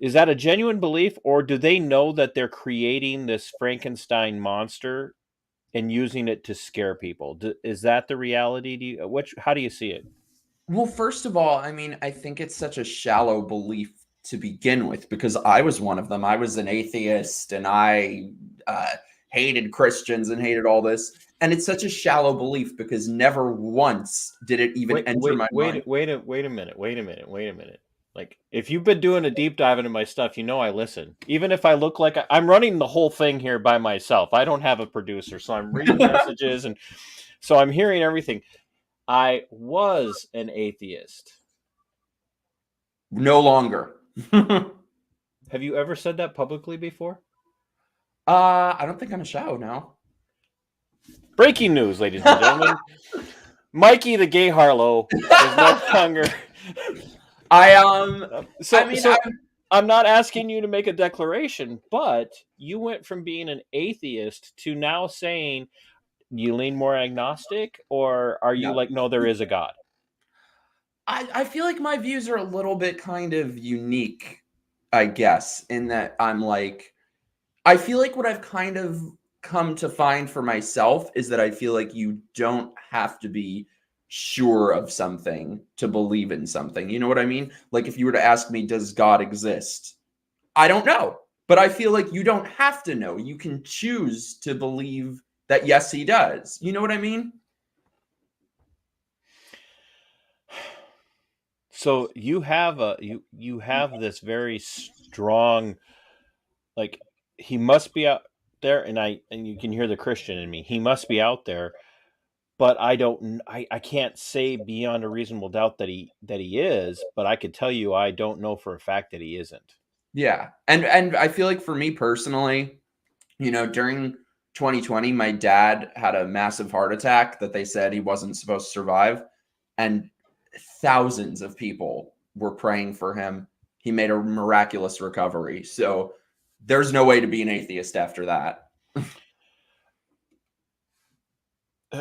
Is that a genuine belief, or do they know that they're creating this Frankenstein monster and using it to scare people? Is that the reality? How do you see it? Well, first of all, I mean, I think it's such a shallow belief to begin with, because I was one of them. I was an atheist, and I hated Christians and hated all this. And it's such a shallow belief because never once did it even enter my mind. Wait a minute. Like, if you've been doing a deep dive into my stuff, you know I listen. Even if I look like I'm running the whole thing here by myself. I don't have a producer, so I'm reading messages, and so I'm hearing everything. I was an atheist. No longer. Have you ever said that publicly before? I don't think on a show, no. Breaking news, ladies and gentlemen. Mikey the gay Harlow is no longer. I'm not asking you to make a declaration, but you went from being an atheist to now saying you lean more agnostic, or are you like, no, there is a God? I feel like my views are a little bit kind of unique, I guess, in that I'm like, I feel like what I've kind of come to find for myself is that I feel like you don't have to be sure of something to believe in something. You know what I mean? Like, if you were to ask me, does God exist? I don't know. But I feel like you don't have to know. You can choose to believe that, yes, he does. You know what I mean? So you have you have this very strong, like, he must be out there, and you can hear the Christian in me. He must be out there, but I can't say beyond a reasonable doubt that he is, but I could tell you I don't know for a fact that he isn't. Yeah. And I feel like for me personally, you know, during 2020, my dad had a massive heart attack that they said he wasn't supposed to survive. And thousands of people were praying for him. He made a miraculous recovery. So there's no way to be an atheist after that.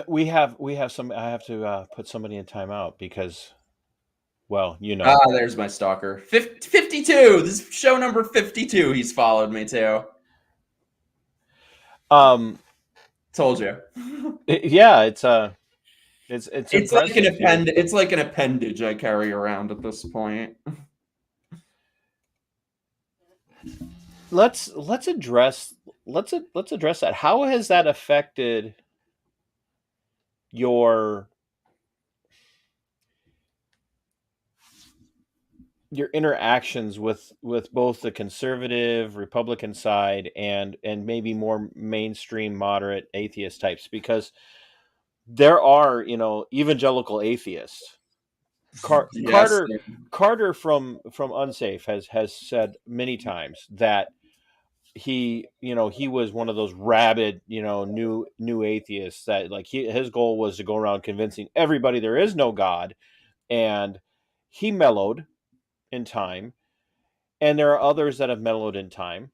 We have some. I have to put somebody in timeout because, well, you know. There's my stalker. 52. This is show number 52. He's followed me to. Told you. Yeah, it's like an append. It's like an appendage I carry around at this point. Let's address that. How has that affected your interactions with both the conservative Republican side and maybe more mainstream moderate atheist types? Because there are, evangelical atheists. Carter from Unsafe has said many times that he was one of those rabid, new atheists that, like, his goal was to go around convincing everybody there is no God, and he mellowed in time, and there are others that have mellowed in time.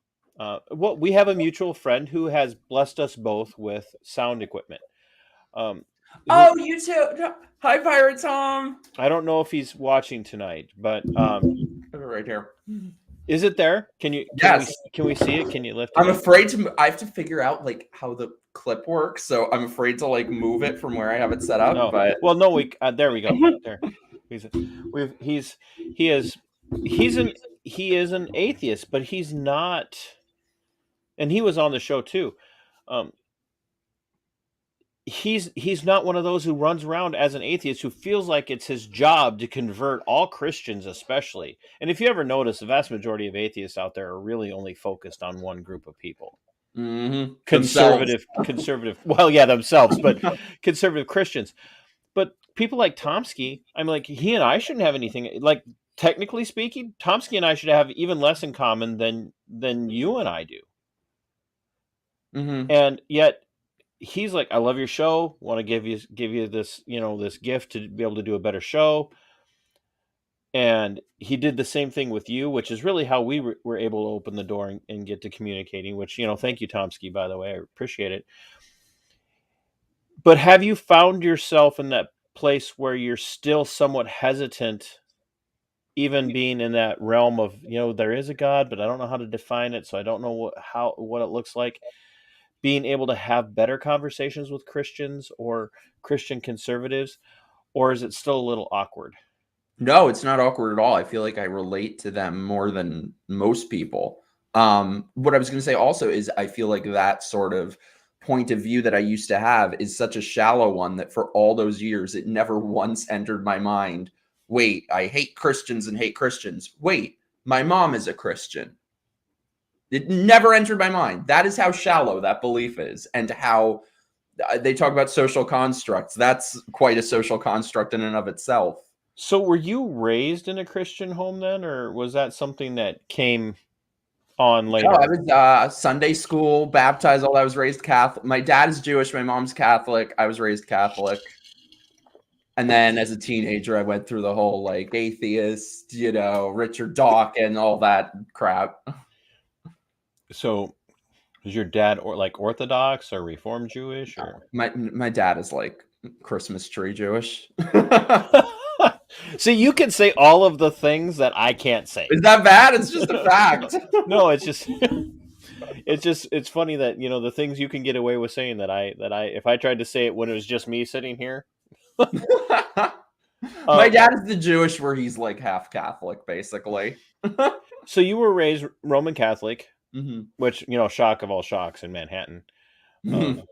We have a mutual friend who has blessed us both with sound equipment. You too. Hi, Pirate Tom. I don't know if he's watching tonight, but right here. Is it there? Can we see it? Can you lift it? I'm afraid to. I have to figure out like how the clip works, so I'm afraid to like move it from where I have it set up. No. But there we go. There, he is an atheist, but he's not, and he was on the show too. He's not one of those who runs around as an atheist who feels like it's his job to convert all Christians, especially. And if you ever notice, the vast majority of atheists out there are really only focused on one group of people. Mm-hmm. Conservative. Well, yeah, themselves, but conservative Christians. But people like Tomsky, I'm like, he and I shouldn't have anything. Like, technically speaking, Tomsky and I should have even less in common than you and I do. Mm-hmm. And yet he's like, I love your show, want to give you this, this gift to be able to do a better show. And he did the same thing with you, which is really how we were able to open the door and get to communicating, which, thank you, Tomsky, by the way. I appreciate it. But have you found yourself in that place where you're still somewhat hesitant, even being in that realm of, there is a God, but I don't know how to define it. So I don't know what it looks like. Being able to have better conversations with Christians or Christian conservatives, or is it still a little awkward? No, it's not awkward at all. I feel like I relate to them more than most people. What I was going to say also is I feel like that sort of point of view that I used to have is such a shallow one that for all those years, it never once entered my mind. Wait, I hate Christians and hate Christians. Wait, my mom is a Christian. It never entered my mind. That is how shallow that belief is, and how they talk about social constructs. That's quite a social construct in and of itself. So were you raised in a Christian home then, or was that something that came on later? No, I was Sunday school, baptized. All I was raised Catholic. My dad is Jewish. My mom's Catholic. I was raised Catholic. And then as a teenager, I went through the whole like atheist, Richard Dawkins, all that crap. So is your dad like Orthodox or Reformed Jewish? Or My dad is like Christmas tree Jewish. See, you can say all of the things that I can't say. Is that bad? It's just a fact. No, it's just it's funny that the things you can get away with saying that I if I tried to say it when it was just me sitting here. My dad is the Jewish where he's like half Catholic, basically. So you were raised Roman Catholic, Mm-hmm. which shock of all shocks in Manhattan. And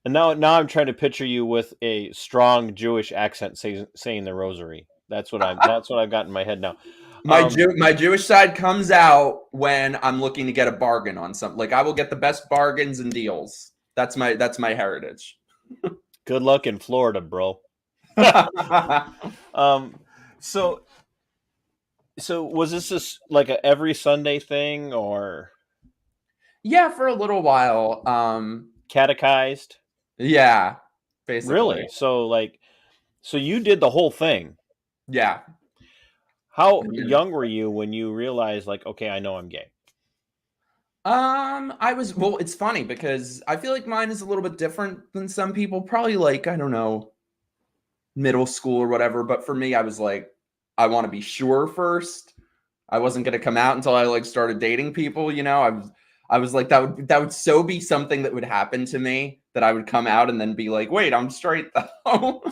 now I'm trying to picture you with a strong Jewish accent saying the rosary. That's what I've got in my head now. My Jewish side comes out when I'm looking to get a bargain on something. Like I will get the best bargains and deals. That's my heritage. Good luck in Florida, bro. So was this just like a every Sunday thing, or? Yeah, for a little while. Catechized? Yeah, basically. Really? So you did the whole thing? Yeah. How young were you when you realized, like, okay, I know I'm gay? Well, it's funny because I feel like mine is a little bit different than some people. Probably like, I don't know, middle school or whatever. But for me, I was like, I want to be sure first. I wasn't going to come out until I like started dating people, I was like, that would so be something that would happen to me, that I would come out and then be like, wait, I'm straight though.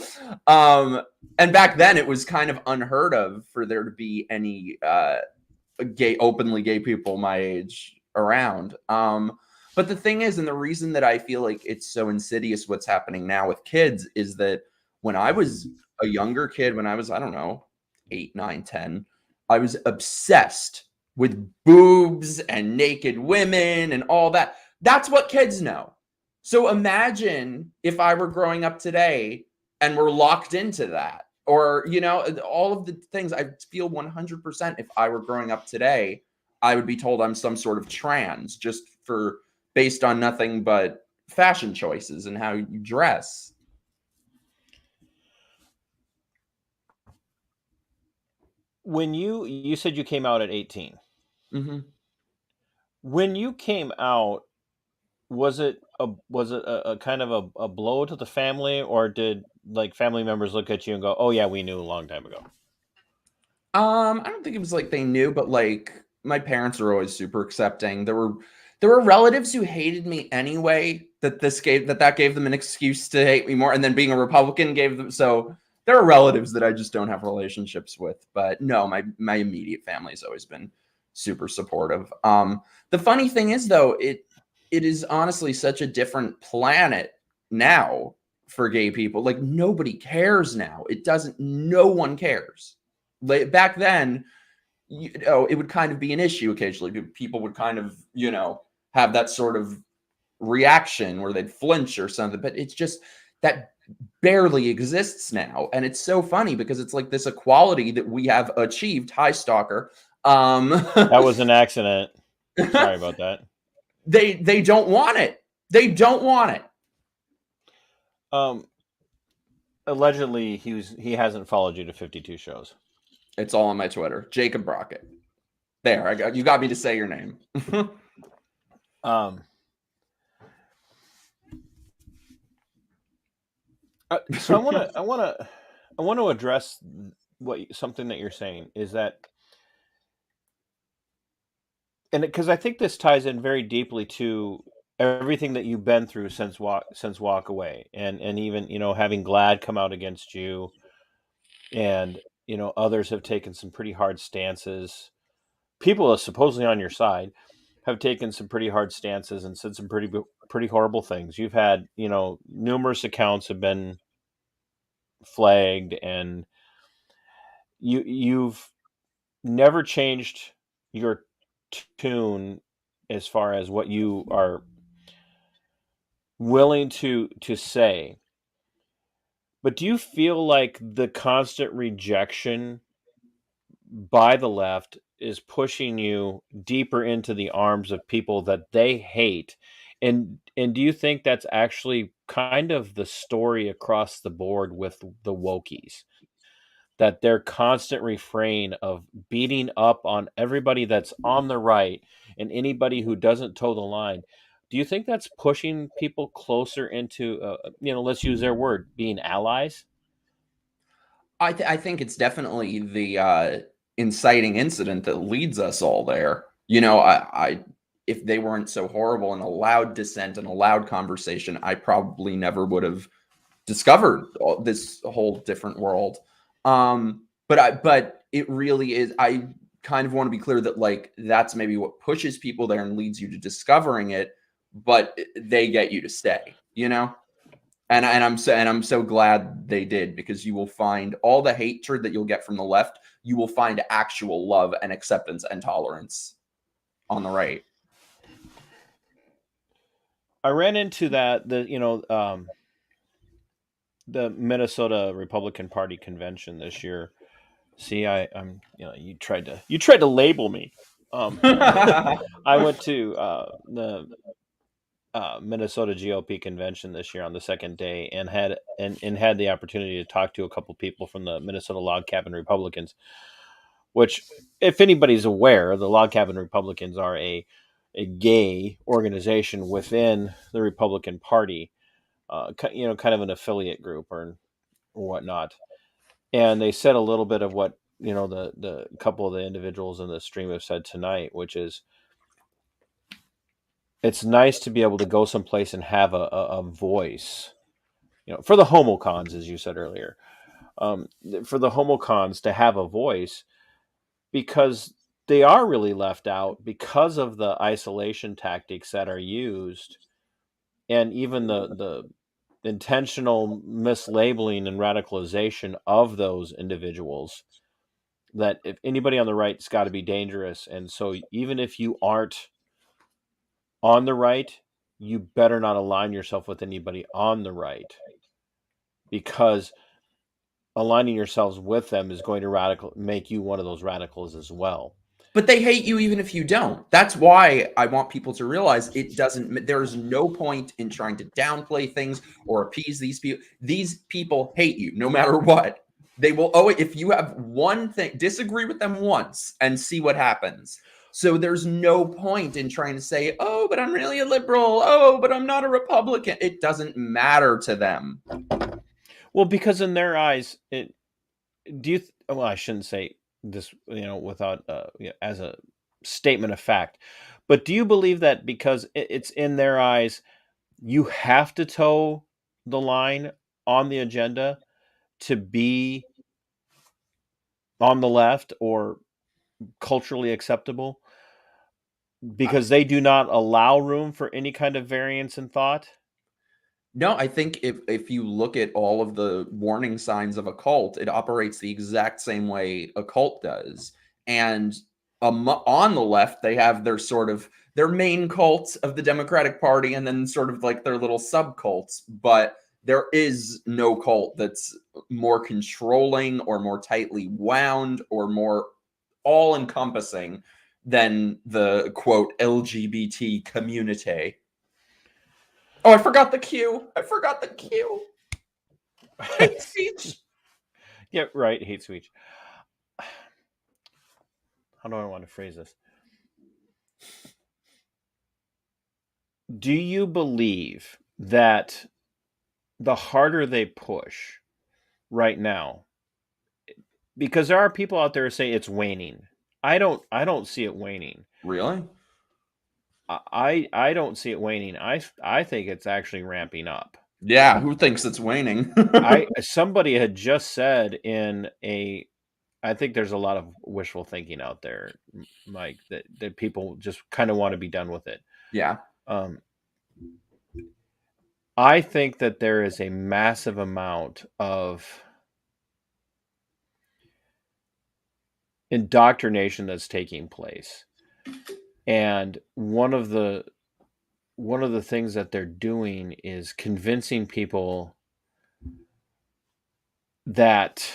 And back then it was kind of unheard of for there to be any openly gay people my age around. But the thing is, and the reason that I feel like it's so insidious what's happening now with kids is that when I was a younger kid, when I was, I don't know, 8, 9, 10, I was obsessed with boobs and naked women and all that. That's what kids know. So imagine if I were growing up today and we're locked into that, or, all of the things. I feel 100% if I were growing up today, I would be told I'm some sort of trans just based on nothing but fashion choices and how you dress. When you said you came out at 18. Mm-hmm. When you came out, was it a kind of a blow to the family, or did like family members look at you and go, "Oh yeah, we knew a long time ago"? I don't think it was like they knew, but like my parents are always super accepting. There were relatives who hated me anyway. That gave them an excuse to hate me more, and then being a Republican gave them so. There are relatives that I just don't have relationships with, but no, my immediate family has always been super supportive. The funny thing is, though, it is honestly such a different planet now for gay people. Like nobody cares now. No one cares. Like, back then, it would kind of be an issue occasionally. People would kind of, have that sort of reaction where they'd flinch or something. But it's just that barely exists now. And it's so funny because it's like this equality that we have achieved. Hi, stalker. That was an accident. Sorry about that. They don't want it. They don't want it. Allegedly, he hasn't followed you to 52 shows. It's all on my Twitter. Jacob Brockett. There, you got me to say your name. So I want to address something that you're saying is that, and because I think this ties in very deeply to everything that you've been through since walk away, and even having Glad come out against you, and others have taken some pretty hard stances. People are supposedly on your side have taken some pretty hard stances and said some pretty horrible things. You've had numerous accounts have been flagged, and you've never changed your tune as far as what you are willing to say. But do you feel like the constant rejection by the left is pushing you deeper into the arms of people that they hate? And do you think that's actually kind of the story across the board with the wokies? That their constant refrain of beating up on everybody that's on the right and anybody who doesn't toe the line. Do you think that's pushing people closer into, let's use their word, being allies? I think it's definitely the inciting incident that leads us all there. If they weren't so horrible and allowed dissent and allowed conversation, I probably never would have discovered this whole different world. But it really is. I kind of want to be clear that like that's maybe what pushes people there and leads you to discovering it, but they get you to stay. And I'm so glad they did, because you will find all the hatred that you'll get from the left. You will find actual love and acceptance and tolerance on the right. I ran into that the Minnesota Republican Party convention this year. See, I'm you tried to label me. I went to the Minnesota GOP convention this year on the second day, and had the opportunity to talk to a couple people from the Minnesota Log Cabin Republicans, which, if anybody's aware, the Log Cabin Republicans are a gay organization within the Republican Party, kind of an affiliate group or whatnot. And they said a little bit of what the couple of the individuals in the stream have said tonight, which is, it's nice to be able to go someplace and have a voice, for the homocons, as you said earlier, for the homocons to have a voice, because they are really left out because of the isolation tactics that are used, and even the intentional mislabeling and radicalization of those individuals. That if anybody on the right's got to be dangerous, and so even if you aren't on the right, you better not align yourself with anybody on the right, because aligning yourselves with them is going to make you one of those radicals as well. But they hate you even if you don't. That's why I want people to realize there's no point in trying to downplay things or appease these people. These people hate you no matter what. They will always, if you have one thing, disagree with them once and see what happens. So there's no point in trying to say, oh, but I'm really a liberal. Oh, but I'm not a Republican. It doesn't matter to them. Well, because in their eyes, well, I shouldn't say this, without as a statement of fact, but do you believe that because it's in their eyes, you have to toe the line on the agenda to be on the left or culturally acceptable, because they do not allow room for any kind of variance in thought? No, I think if you look at all of the warning signs of a cult, it operates the exact same way a cult does. And on the left, they have their main cult of the Democratic Party, and then sort of like their little subcults. But there is no cult that's more controlling or more tightly wound or more all encompassing than the quote LGBT community. Oh, I forgot the Q. Hate speech. Yeah, right. Hate speech. How do I want to phrase this? Do you believe that the harder they push right now, because there are people out there who say it's waning. I don't see it waning. Really? I don't see it waning. I think it's actually ramping up. Yeah, who thinks it's waning? Somebody had just said in a, I think there's a lot of wishful thinking out there, Mike, that people just kind of want to be done with it. Yeah. I think that there is a massive amount of indoctrination that's taking place. And one of the things that they're doing is convincing people that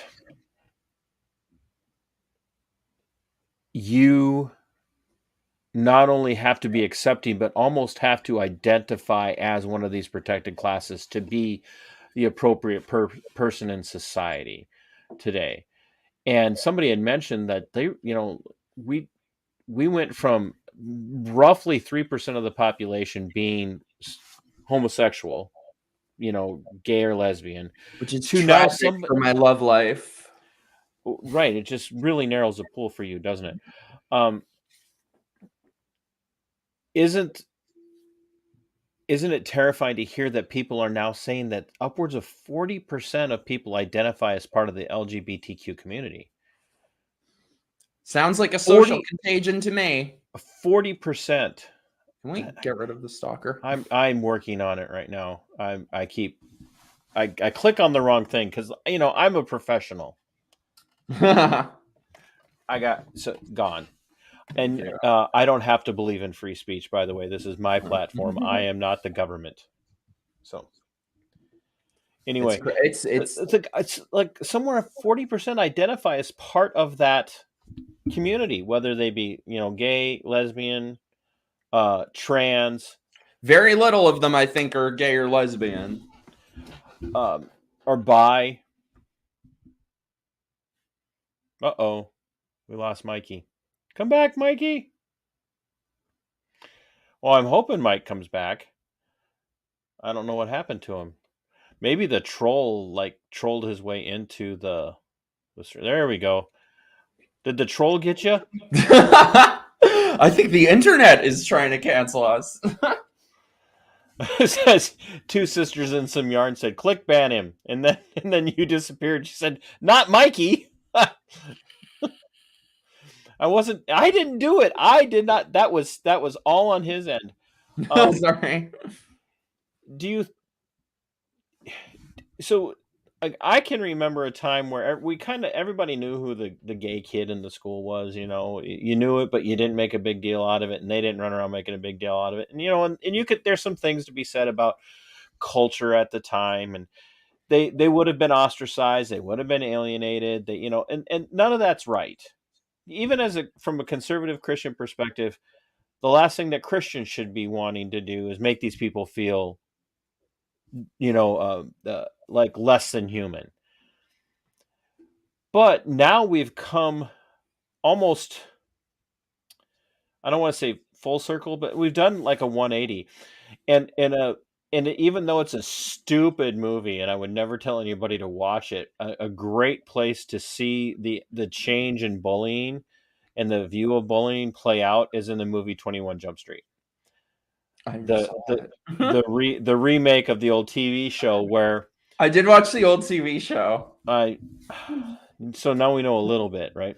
you not only have to be accepting, but almost have to identify as one of these protected classes to be the appropriate person in society today. And somebody had mentioned that we went from roughly 3% of the population being homosexual, gay or lesbian, Which is to now tragic for my love life. Right. It just really narrows the pool for you, doesn't it? Isn't it terrifying to hear that people are now saying that upwards of 40% of people identify as part of the LGBTQ community? Sounds like a social contagion to me. 40%. Can we get rid of the stalker? I'm working on it right now. I click on the wrong thing because I'm a professional. I got gone. And I don't have to believe in free speech, by the way. This is my platform. I am not the government. So anyway, it's like somewhere 40% identify as part of that community, whether they be, gay, lesbian, trans. Very little of them, I think, are gay or lesbian. Or bi. Uh-oh. We lost Mikey. Come back, Mikey. Well, I'm hoping Mike comes back. I don't know what happened to him. Maybe the troll trolled his way into the. There we go. Did the troll get you? I think the internet is trying to cancel us. It says two sisters in some yarn said, "Click ban him," and then you disappeared. She said, "Not Mikey." I didn't do it. I did not. That was all on his end. Sorry. So I can remember a time where everybody knew who the gay kid in the school was. You knew it, but you didn't make a big deal out of it, and they didn't run around making a big deal out of it. And and you could. There's some things to be said about culture at the time, and they would have been ostracized. They would have been alienated. And none of that's right. Even from a conservative Christian perspective, the last thing that Christians should be wanting to do is make these people feel, like less than human. But now we've come almost, I don't want to say full circle, but we've done like a 180. And even though it's a stupid movie, and I would never tell anybody to watch it, a great place to see the change in bullying and the view of bullying play out is in the movie 21 Jump Street. The remake of the old TV show where I did watch the old TV show. So now we know a little bit, right?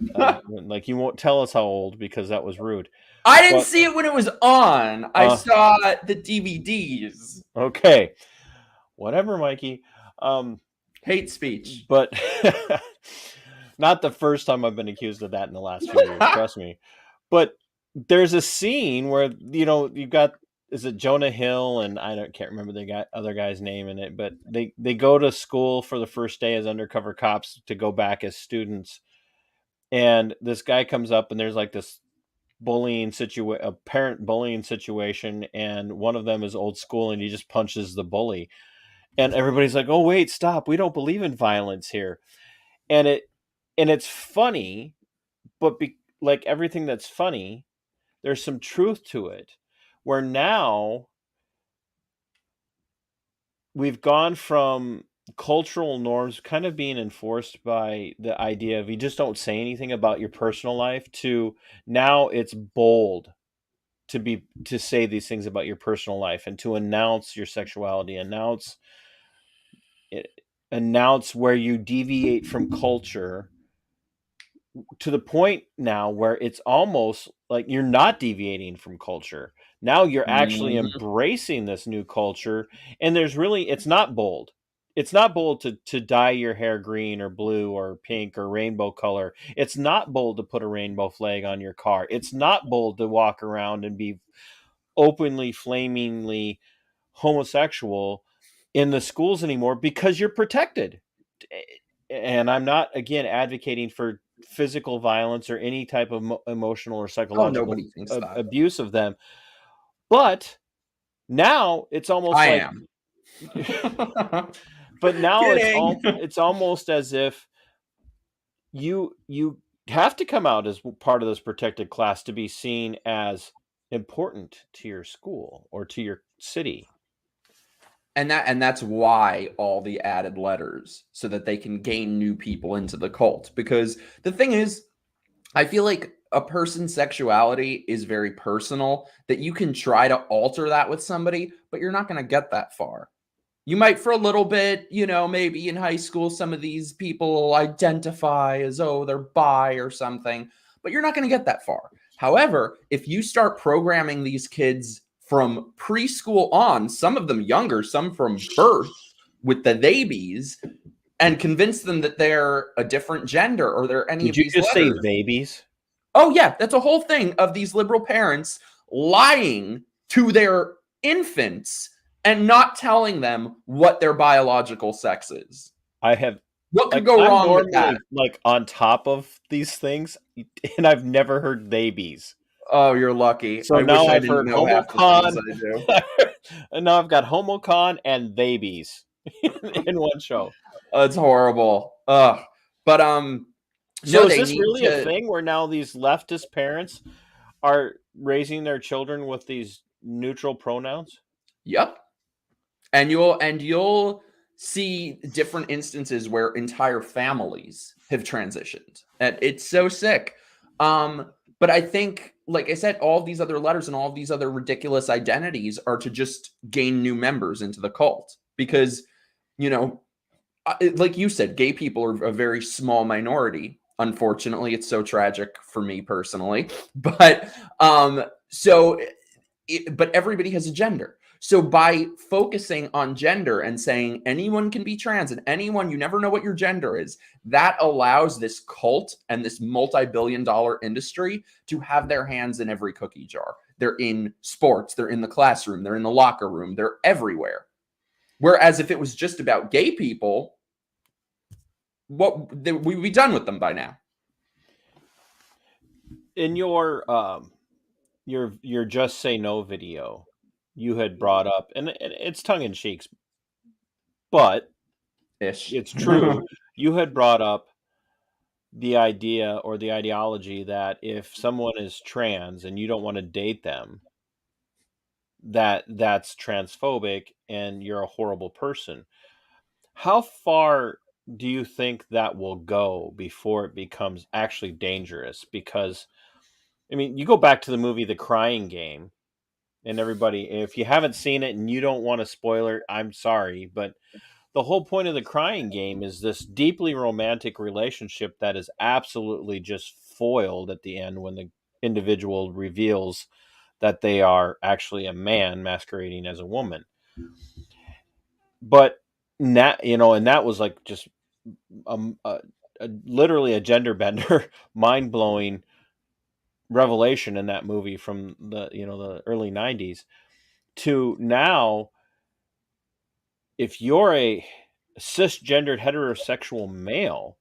Like you won't tell us how old because that was rude. I didn't see it when it was on. I saw the DVDs. Okay. Whatever, Mikey. Hate speech. But not the first time I've been accused of that in the last few years, trust me. But there's a scene where, you've got is it Jonah Hill, and can't remember the other guy's name in it, but they go to school for the first day as undercover cops to go back as students, and this guy comes up and there's like this a parent bullying situation, and one of them is old school and he just punches the bully, and everybody's like, oh wait, stop, we don't believe in violence here. And it's funny, but like everything that's funny, there's some truth to it, where now we've gone from cultural norms kind of being enforced by the idea of you just don't say anything about your personal life, to now it's bold to say these things about your personal life and to announce your sexuality, announce where you deviate from culture, to the point now where it's almost like you're not deviating from culture. Now you're actually embracing this new culture, and it's not bold. It's not bold to dye your hair green or blue or pink or rainbow color. It's not bold to put a rainbow flag on your car. It's not bold to walk around and be openly, flamingly homosexual in the schools anymore, because you're protected. And I'm not, again, advocating for physical violence or any type of emotional or Oh, psychological nobody thinks that. abuse of them. But now it's almost I like, am. but now Kidding. it's almost as if you have to come out as part of this protected class to be seen as important to your school or to your city. And that's why all the added letters, so that they can gain new people into the cult. Because the thing is, I feel like a person's sexuality is very personal, that you can try to alter that with somebody, but you're not going to get that far. You might for a little bit, maybe in high school, some of these people identify as, oh, they're bi or something, but you're not going to get that far. However, if you start programming these kids from preschool on, some of them younger, some from birth, with the babies, and convince them that they're a different gender or they're any Did of you these just letters. say babies? Oh, yeah. That's a whole thing of these liberal parents lying to their infants and not telling them what their biological sex is. I have. What could Like, go I'm wrong with normally that? like on top of these things, and I've never heard babies. Oh, you're lucky. So I now wish I I've didn't heard know half the things homocon, I do. and now I've got homocon and babies in one show. It's horrible. Ugh. But So no, is they this need really a to. thing where now these leftist parents are raising their children with these neutral pronouns? Yep. And you'll see different instances where entire families have transitioned. And it's so sick. But I think, like I said, all of these other letters and all of these other ridiculous identities are to just gain new members into the cult. Because, like you said, gay people are a very small minority. Unfortunately, it's so tragic for me personally. But but everybody has a gender. So by focusing on gender and saying anyone can be trans and you never know what your gender is, that allows this cult and this multi-billion-dollar industry to have their hands in every cookie jar. They're in sports, they're in the classroom, they're in the locker room, they're everywhere. Whereas if it was just about gay people, we'd be done with them by now. In your Just Say No video, you had brought up, and it's tongue in cheek, but Ish. it's true. You had brought up the idea or the ideology that if someone is trans and you don't want to date them, that's transphobic and you're a horrible person. How far do you think that will go before it becomes actually dangerous? Because, I mean, you go back to the movie The Crying Game, and everybody, if you haven't seen it and you don't want a spoiler, I'm sorry, but the whole point of The Crying Game is this deeply romantic relationship that is absolutely just foiled at the end when the individual reveals that they are actually a man masquerading as a woman. But and that was like just literally a gender bender, mind blowing revelation in that movie from the early '90s. to now, if you're a cisgendered heterosexual male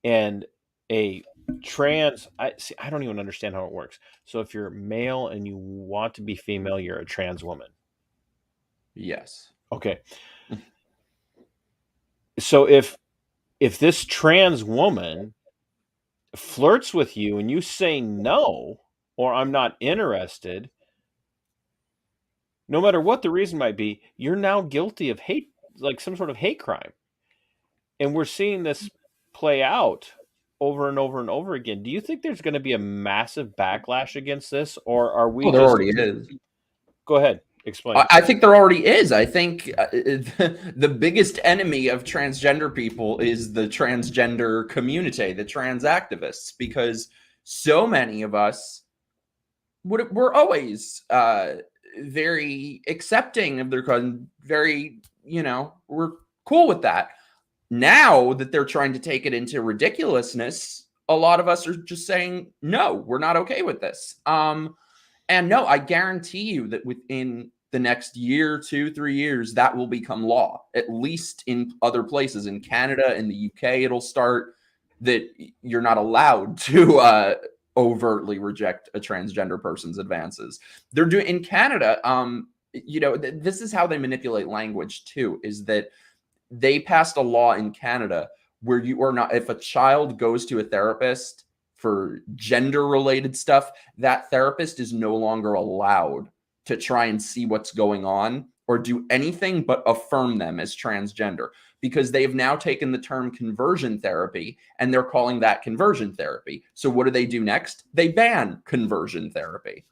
and a trans, I don't even understand how it works. So if you're male and you want to be female, you're a trans woman. Yes. Okay. So if this trans woman flirts with you and you say no, or I'm not interested, no matter what the reason might be, you're now guilty of hate, like some sort of hate crime. And we're seeing this play out over and over and over again. Do you think there's going to be a massive backlash against this, or are we Well, there just... already is. Go ahead, explain. I think there already is. I think the biggest enemy of transgender people is the transgender community, the trans activists, because so many of us we're always very accepting of their cousin, very, we're cool with that. Now that they're trying to take it into ridiculousness, a lot of us are just saying, no, we're not okay with this. And no, I guarantee you that within the next year, 2, 3 years, that will become law, at least in other places. In Canada, in the UK, it'll start that you're not allowed to overtly reject a transgender person's advances. They're doing in Canada, this is how they manipulate language too, is that they passed a law in Canada where you are not, if a child goes to a therapist for gender related stuff, that therapist is no longer allowed to try and see what's going on or do anything but affirm them as transgender, because they've now taken the term conversion therapy and they're calling that conversion therapy. So what do they do next? They ban conversion therapy.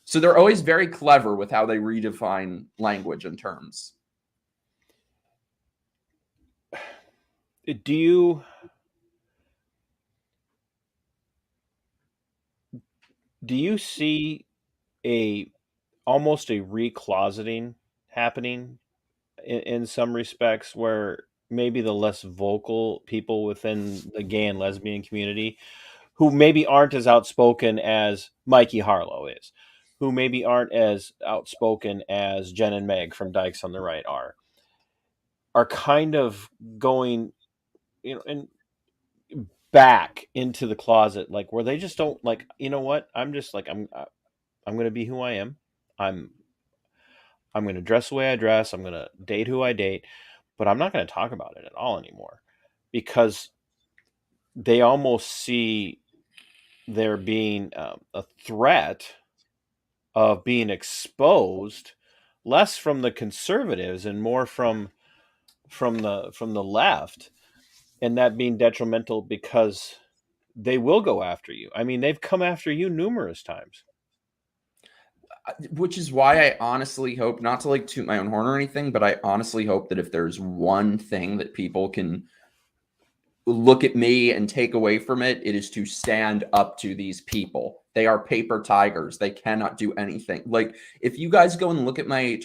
So they're always very clever with how they redefine language and terms. Do you see almost a recloseting happening in some respects, where maybe the less vocal people within the gay and lesbian community, who maybe aren't as outspoken as Mikey Harlow is, who maybe aren't as outspoken as Jen and Meg from Dykes on the Right are kind of going, and back into the closet, like where they just don't, like, you know what, I'm just like, I'm going to be who I am. I'm going to dress the way I dress. I'm going to date who I date, but I'm not going to talk about it at all anymore, because they almost see there being a threat of being exposed, less from the conservatives and more from the left, and that being detrimental because they will go after you. I mean, they've come after you numerous times. Which is why I honestly hope, not to like toot my own horn or anything, but I honestly hope that if there's one thing that people can look at me and take away from it, it is to stand up to these people. They are paper tigers. They cannot do anything. Like, if you guys go and look at my,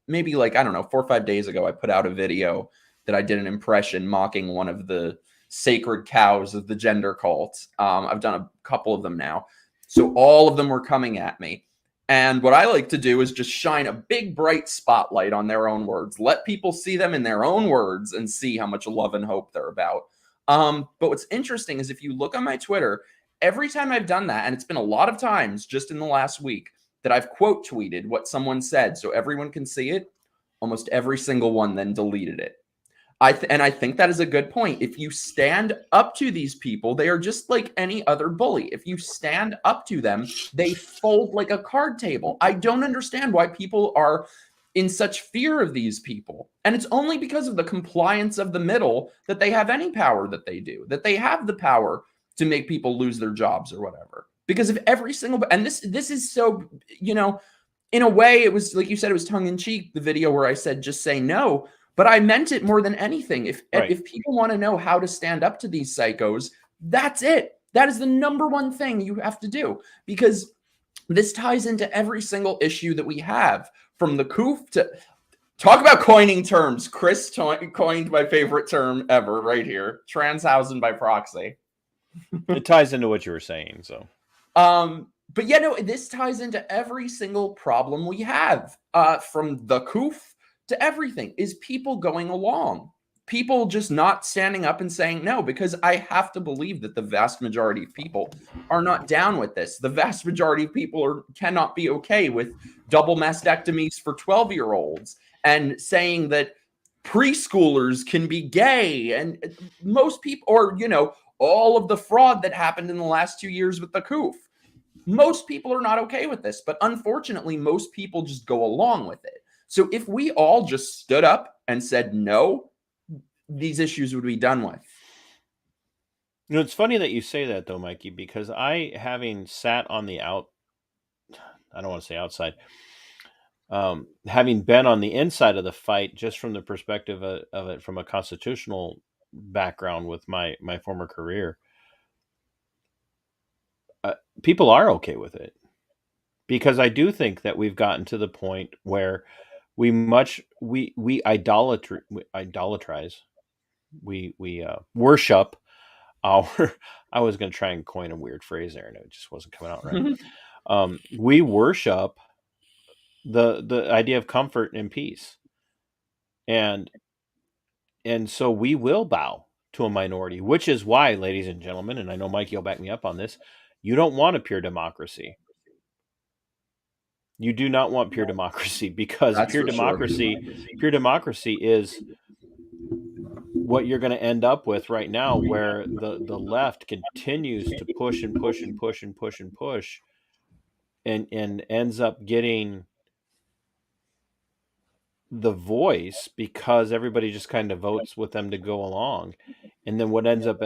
maybe like, I don't know, 4 or 5 days ago, I put out a video that I did an impression mocking one of the sacred cows of the gender cult. I've done a couple of them now. So all of them were coming at me. And what I like to do is just shine a big, bright spotlight on their own words. Let people see them in their own words and see how much love and hope they're about. But what's interesting is if you look on my Twitter, every time I've done that, and it's been a lot of times just in the last week, that I've quote tweeted what someone said so everyone can see it, almost every single one then deleted it. And I think that is a good point. If you stand up to these people, they are just like any other bully. If you stand up to them, they fold like a card table. I don't understand why people are in such fear of these people. And it's only because of the compliance of the middle that they have any power that they do, that they have the power to make people lose their jobs or whatever. Because if every single, and this is so, in a way, it was like you said, it was tongue in cheek, the video where I said, just say no. But I meant it more than anything. If people want to know how to stand up to these psychos, that's it. That is the number one thing you have to do, because this ties into every single issue that we have, from the coof to talk about coining terms. Chris coined my favorite term ever right here, transhausen by proxy. It ties into what you were saying. So, But yeah, no, this ties into every single problem we have, from the coof to everything, is people going along. People just not standing up and saying no, because I have to believe that the vast majority of people are not down with this. The vast majority of people cannot be okay with double mastectomies for 12-year-olds and saying that preschoolers can be gay. And most people, or, all of the fraud that happened in the last 2 years with the coof. Most people are not okay with this, but unfortunately, most people just go along with it. So if we all just stood up and said no, these issues would be done with. It's funny that you say that, though, Mikey, because having sat on the I don't want to say outside, having been on the inside of the fight, just from the perspective of it from a constitutional background with my former career, people are okay with it, because I do think that we've gotten to the point where we idolatrize, we worship our. I was going to try and coin a weird phrase there, and it just wasn't coming out right. We worship the idea of comfort and peace, and so we will bow to a minority, which is why, ladies and gentlemen, and I know Mikey will back me up on this, you don't want a pure democracy. You do not want pure democracy, because That's for sure. pure democracy is what you're going to end up with right now, where the left continues to push and push and push and push and push, and ends up getting the voice because everybody just kind of votes with them to go along. And then what ends up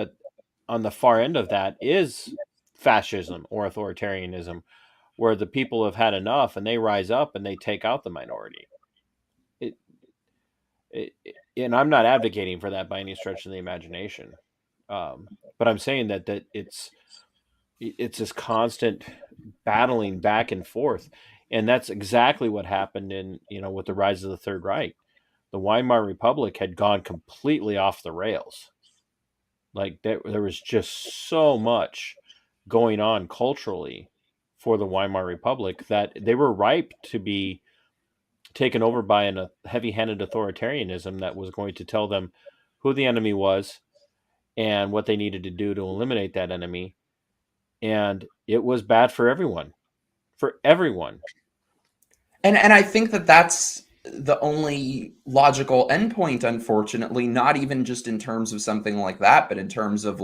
on the far end of that is fascism or authoritarianism, where the people have had enough and they rise up and they take out the minority. And I'm not advocating for that by any stretch of the imagination, but I'm saying that it's this constant battling back and forth, and that's exactly what happened in with the rise of the Third Reich. The Weimar Republic had gone completely off the rails. Like there was just so much going on culturally for the Weimar Republic that they were ripe to be taken over by a heavy-handed authoritarianism that was going to tell them who the enemy was and what they needed to do to eliminate that enemy. And it was bad for everyone. For everyone. And I think that that's the only logical endpoint, unfortunately, not even just in terms of something like that, but in terms of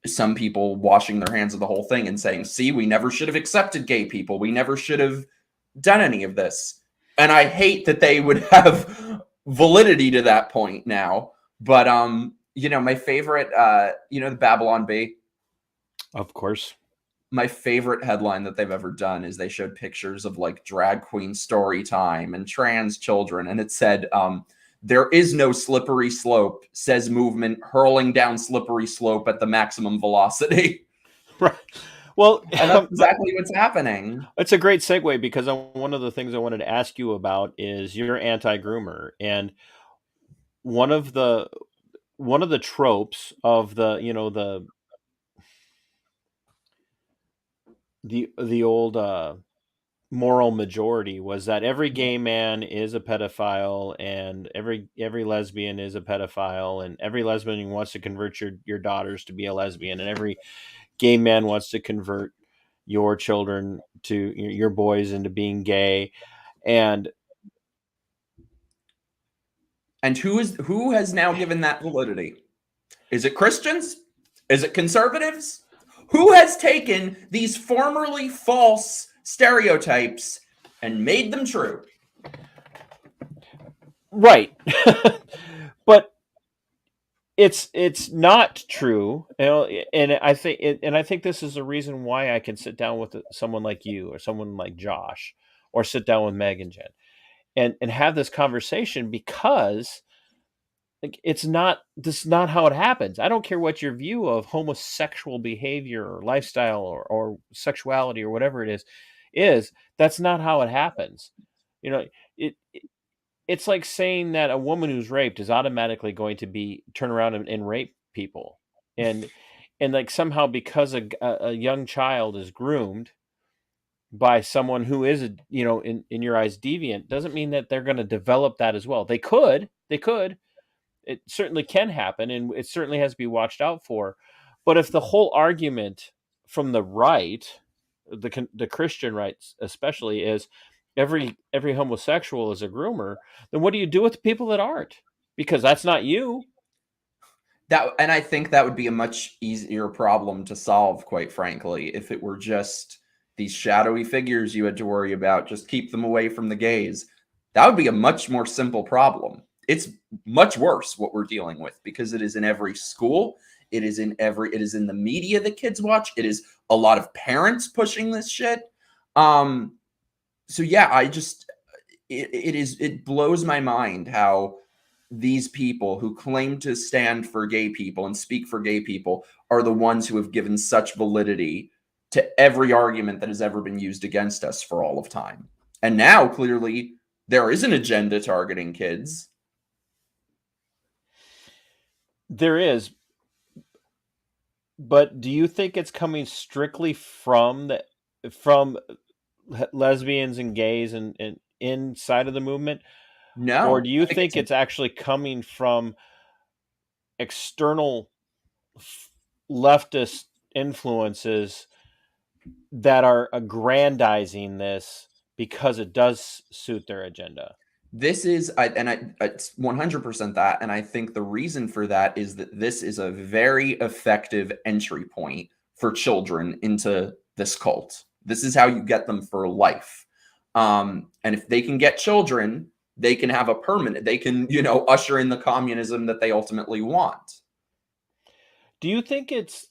some people washing their hands of the whole thing and saying, see, we never should have accepted gay people. We never should have done any of this. And I hate that they would have validity to that point now. But, my favorite, the Babylon Bee. Of course. My favorite headline that they've ever done is they showed pictures of drag queen story time and trans children. And it said, there is no slippery slope, says movement hurling down slippery slope at the maximum velocity. Right. Well, and that's exactly what's happening. It's a great segue, because one of the things I wanted to ask you about is you're anti-groomer, and one of the tropes of the old moral majority was that every gay man is a pedophile, and every lesbian is a pedophile, and every lesbian wants to convert your daughters to be a lesbian, and every gay man wants to convert your children to your boys into being gay. And who has now given that validity? Is it Christians? Is it conservatives? Who has taken these formerly false stereotypes and made them true? Right. But it's not true, and I think this is the reason why I can sit down with someone like you, or someone like Josh, or sit down with Meg and Jen, and have this conversation, because this is not how it happens. I don't care what your view of homosexual behavior or lifestyle or sexuality or whatever it is. That's not how it happens. It's like saying that a woman who's raped is automatically going to turn around and rape people. And and like somehow because a young child is groomed by someone who is, in your eyes deviant, doesn't mean that they're going to develop that as well. They could, it certainly can happen, and it certainly has to be watched out for. But if the whole argument from the right, the Christian rights especially, is every homosexual is a groomer, then what do you do with the people that aren't? Because that's not you. And I think that would be a much easier problem to solve, quite frankly, if it were just these shadowy figures you had to worry about. Just keep them away from the gays. That would be a much more simple problem. It's much worse what we're dealing with, because it is in every school. It is in the media that kids watch. It is a lot of parents pushing this shit. So yeah, it blows my mind how these people who claim to stand for gay people and speak for gay people are the ones who have given such validity to every argument that has ever been used against us for all of time. And now clearly there is an agenda targeting kids. There is. But do you think it's coming strictly from lesbians and gays and inside of the movement? No, Or do you I think think it's actually coming from external leftist influences that are aggrandizing this because it does suit their agenda? This is, it's 100% that. And I think the reason for that is that this is a very effective entry point for children into this cult. This is how you get them for life. And if they can get children, they can have they can, usher in the communism that they ultimately want. Do you think it's,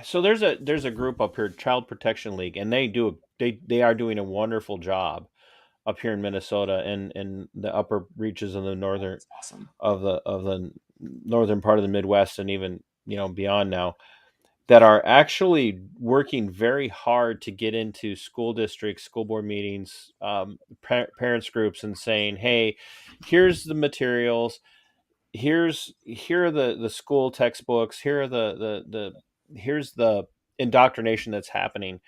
so there's a group up here, Child Protection League, and they are doing a wonderful job up here in Minnesota and in the upper reaches of the northern Awesome. of the northern part of the Midwest, and even beyond now, that are actually working very hard to get into school districts, school board meetings, parents groups, and saying, hey, here's the materials, here are the school textbooks, here are here's the indoctrination that's happening.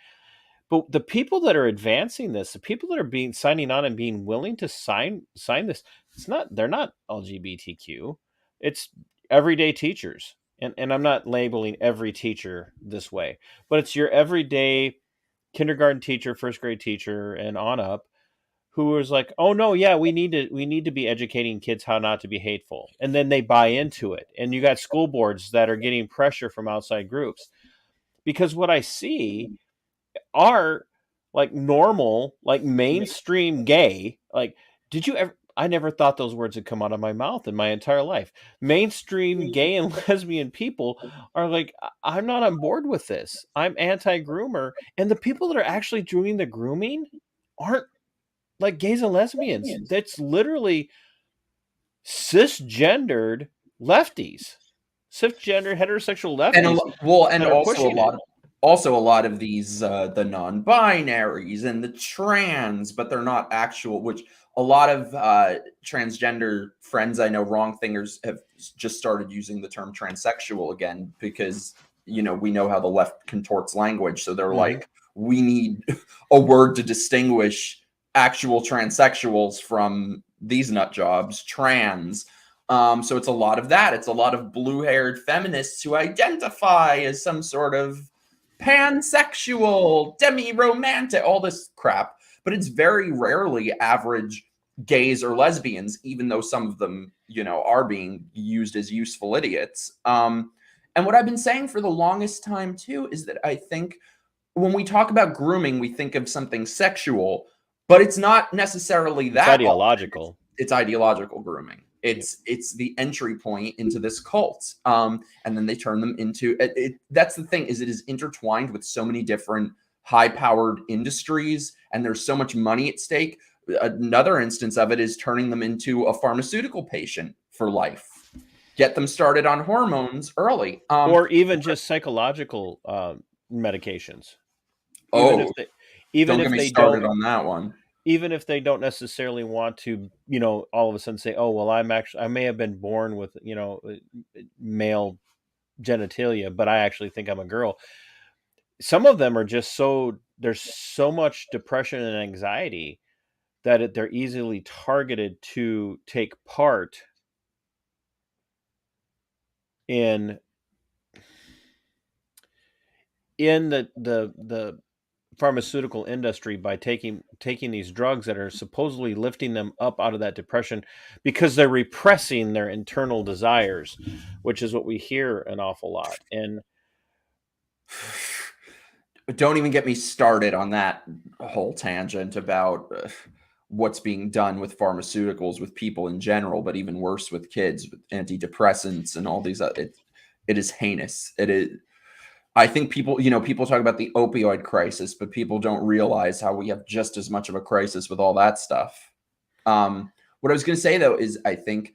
But the people that are advancing this, the people that are signing on and being willing to sign this, they're not LGBTQ. It's everyday teachers. And I'm not labeling every teacher this way, but it's your everyday kindergarten teacher, first grade teacher, and on up, who was like, oh no, yeah, we need to be educating kids how not to be hateful. And then they buy into it. And you got school boards that are getting pressure from outside groups. Because what I see are like normal, like mainstream gay. Like, did you ever? I never thought those words had come out of my mouth in my entire life. Mainstream gay and lesbian people are like, I'm not on board with this. I'm anti-groomer. And the people that are actually doing the grooming aren't like gays and lesbians. That's literally cisgendered lefties, cisgender heterosexual lefties. And that are also pushing it. a lot of these the non-binaries and the trans, but they're not actual, which a lot of transgender friends I know, wrong thingers, have just started using the term transsexual again, because we know how the left contorts language, so they're like, we need a word to distinguish actual transsexuals from these nut jobs, trans. So it's a lot of that. It's a lot of blue-haired feminists who identify as some sort of pansexual, demi-romantic, all this crap. But it's very rarely average gays or lesbians, even though some of them, are being used as useful idiots. And what I've been saying for the longest time, too, is that I think when we talk about grooming, we think of something sexual, but it's not necessarily that. It's ideological. It's ideological grooming. It's the entry point into this cult, and then they turn them into it. That's the thing, is it is intertwined with so many different high-powered industries, and there's so much money at stake. Another instance of it is turning them into a pharmaceutical patient for life. Get them started on hormones early, or even just psychological medications. Don't get me started on that one. Even if they don't necessarily want to, all of a sudden say, oh, well, I may have been born with, male genitalia, but I actually think I'm a girl. Some of them are just there's so much depression and anxiety that they're easily targeted to take part in the pharmaceutical industry by taking these drugs that are supposedly lifting them up out of that depression because they're repressing their internal desires, which is what we hear an awful lot. And don't even get me started on that whole tangent about what's being done with pharmaceuticals with people in general, but even worse with kids, with antidepressants and all these. It is heinous. It is. I think people talk about the opioid crisis, but people don't realize how we have just as much of a crisis with all that stuff. What I was going to say, though, is I think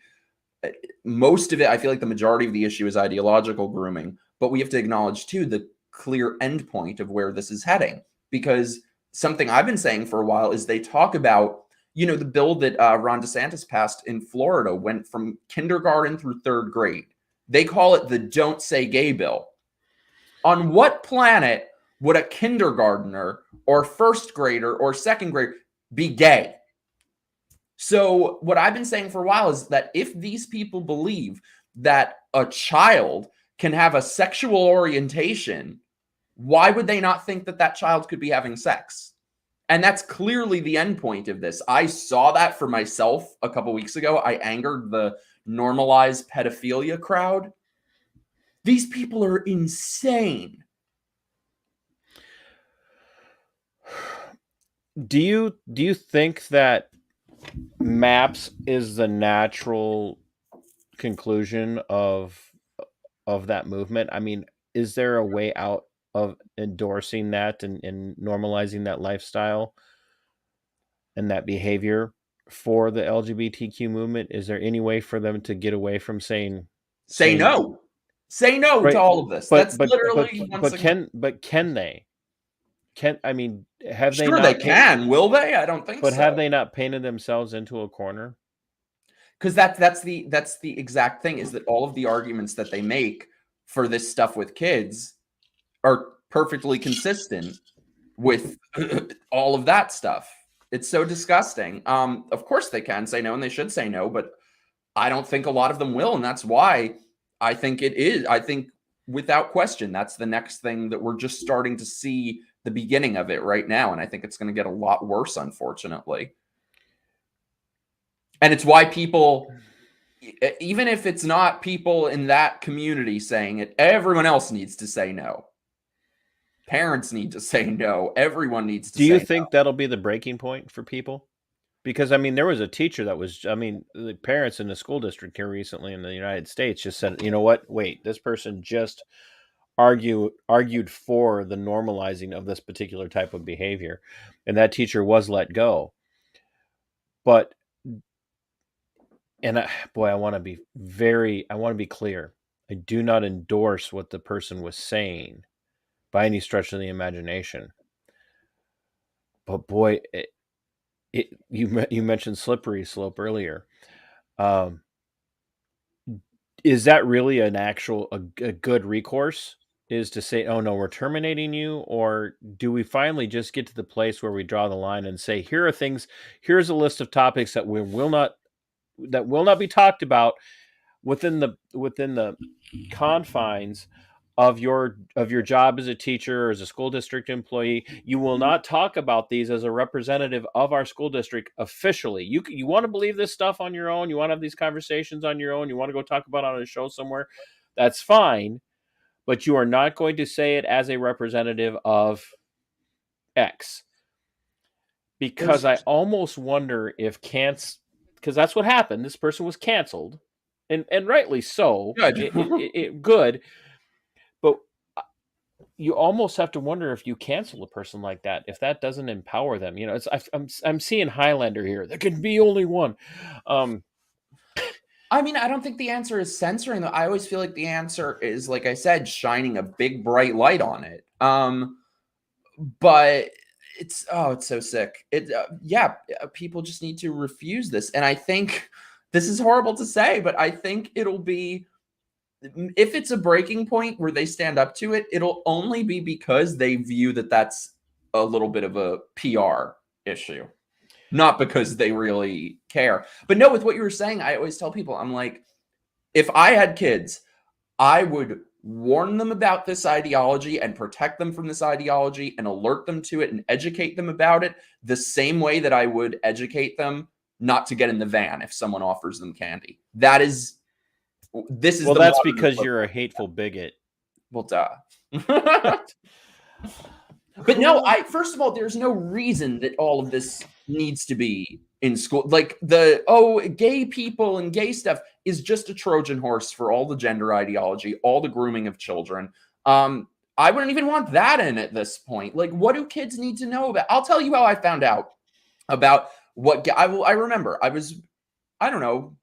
most of it, I feel like the majority of the issue is ideological grooming, but we have to acknowledge, too, the clear endpoint of where this is heading. Because something I've been saying for a while is they talk about, the bill that Ron DeSantis passed in Florida went from kindergarten through third grade. They call it the Don't Say Gay bill. On what planet would a kindergartner or first grader or second grader be gay? So what I've been saying for a while is that if these people believe that a child can have a sexual orientation, why would they not think that that child could be having sex? And that's clearly the end point of this. I saw that for myself a couple weeks ago. I angered the normalized pedophilia crowd. These people are insane. do you think that MAPS is the natural conclusion of that movement? I mean, is there a way out of endorsing that and normalizing that lifestyle and that behavior for the LGBTQ movement? Is there any way for them to get away from saying no? Say no right, to all of this. That's literally can they? I mean, have sure they they not can? Will they? I don't think but so. have they not painted themselves into a corner? Because that's the exact thing, is that all of the arguments that they make for this stuff with kids are perfectly consistent with all of that stuff. It's so disgusting. Of course they can say no, and they should say no, but I don't think a lot of them will, and that's why I think it is. I think without question, that's the next thing that we're just starting to see the beginning of it right now, and I think it's going to get a lot worse, unfortunately. And it's why people, even if it's not people in that community saying it, everyone else needs to say no. Parents need to say no. Everyone needs to say no. Do you think that'll be the breaking point for people? Because, I mean, there was a teacher that was, the parents in the school district here recently in the United States just said, you know what, wait, this person just argued for the normalizing of this particular type of behavior. And that teacher was let go. But, I want to be clear. I do not endorse what the person was saying by any stretch of the imagination. But boy, you mentioned slippery slope earlier. Is that really an actual a good recourse? Is to say, oh no, we're terminating you, or do we finally just get to the place where we draw the line and say, here's a list of topics that will not be talked about within the confines of your job as a teacher or as a school district employee. You will not talk about these as a representative of our school district officially. You want to believe this stuff on your own. You want to have these conversations on your own. You want to go talk about it on a show somewhere. That's fine. But you are not going to say it as a representative of X. Because I almost wonder if because that's what happened. This person was canceled. And rightly so. Good. Good. But you almost have to wonder if you cancel a person like that, if that doesn't empower them. You know, I'm seeing Highlander here. There can be only one. I mean, I don't think the answer is censoring, though. I always feel like the answer is, like I said, shining a big bright light on it. But it's so sick. People just need to refuse this. And I think this is horrible to say, but I think it'll be if it's a breaking point where they stand up to it, it'll only be because they view that that's a little bit of a PR issue, not because they really care. But no, with what you were saying, I always tell people, I'm like, if I had kids, I would warn them about this ideology and protect them from this ideology and alert them to it and educate them about it the same way that I would educate them not to get in the van if someone offers them candy. This is Well, the that's modern because approach. you're a hateful bigot. Well, duh. But no, first of all, there's no reason that all of this needs to be in school. Like gay people and gay stuff is just a Trojan horse for all the gender ideology, all the grooming of children. I wouldn't even want that in at this point. Like, what do kids need to know about? I'll tell you how I found out about what I remember. I was, I don't know,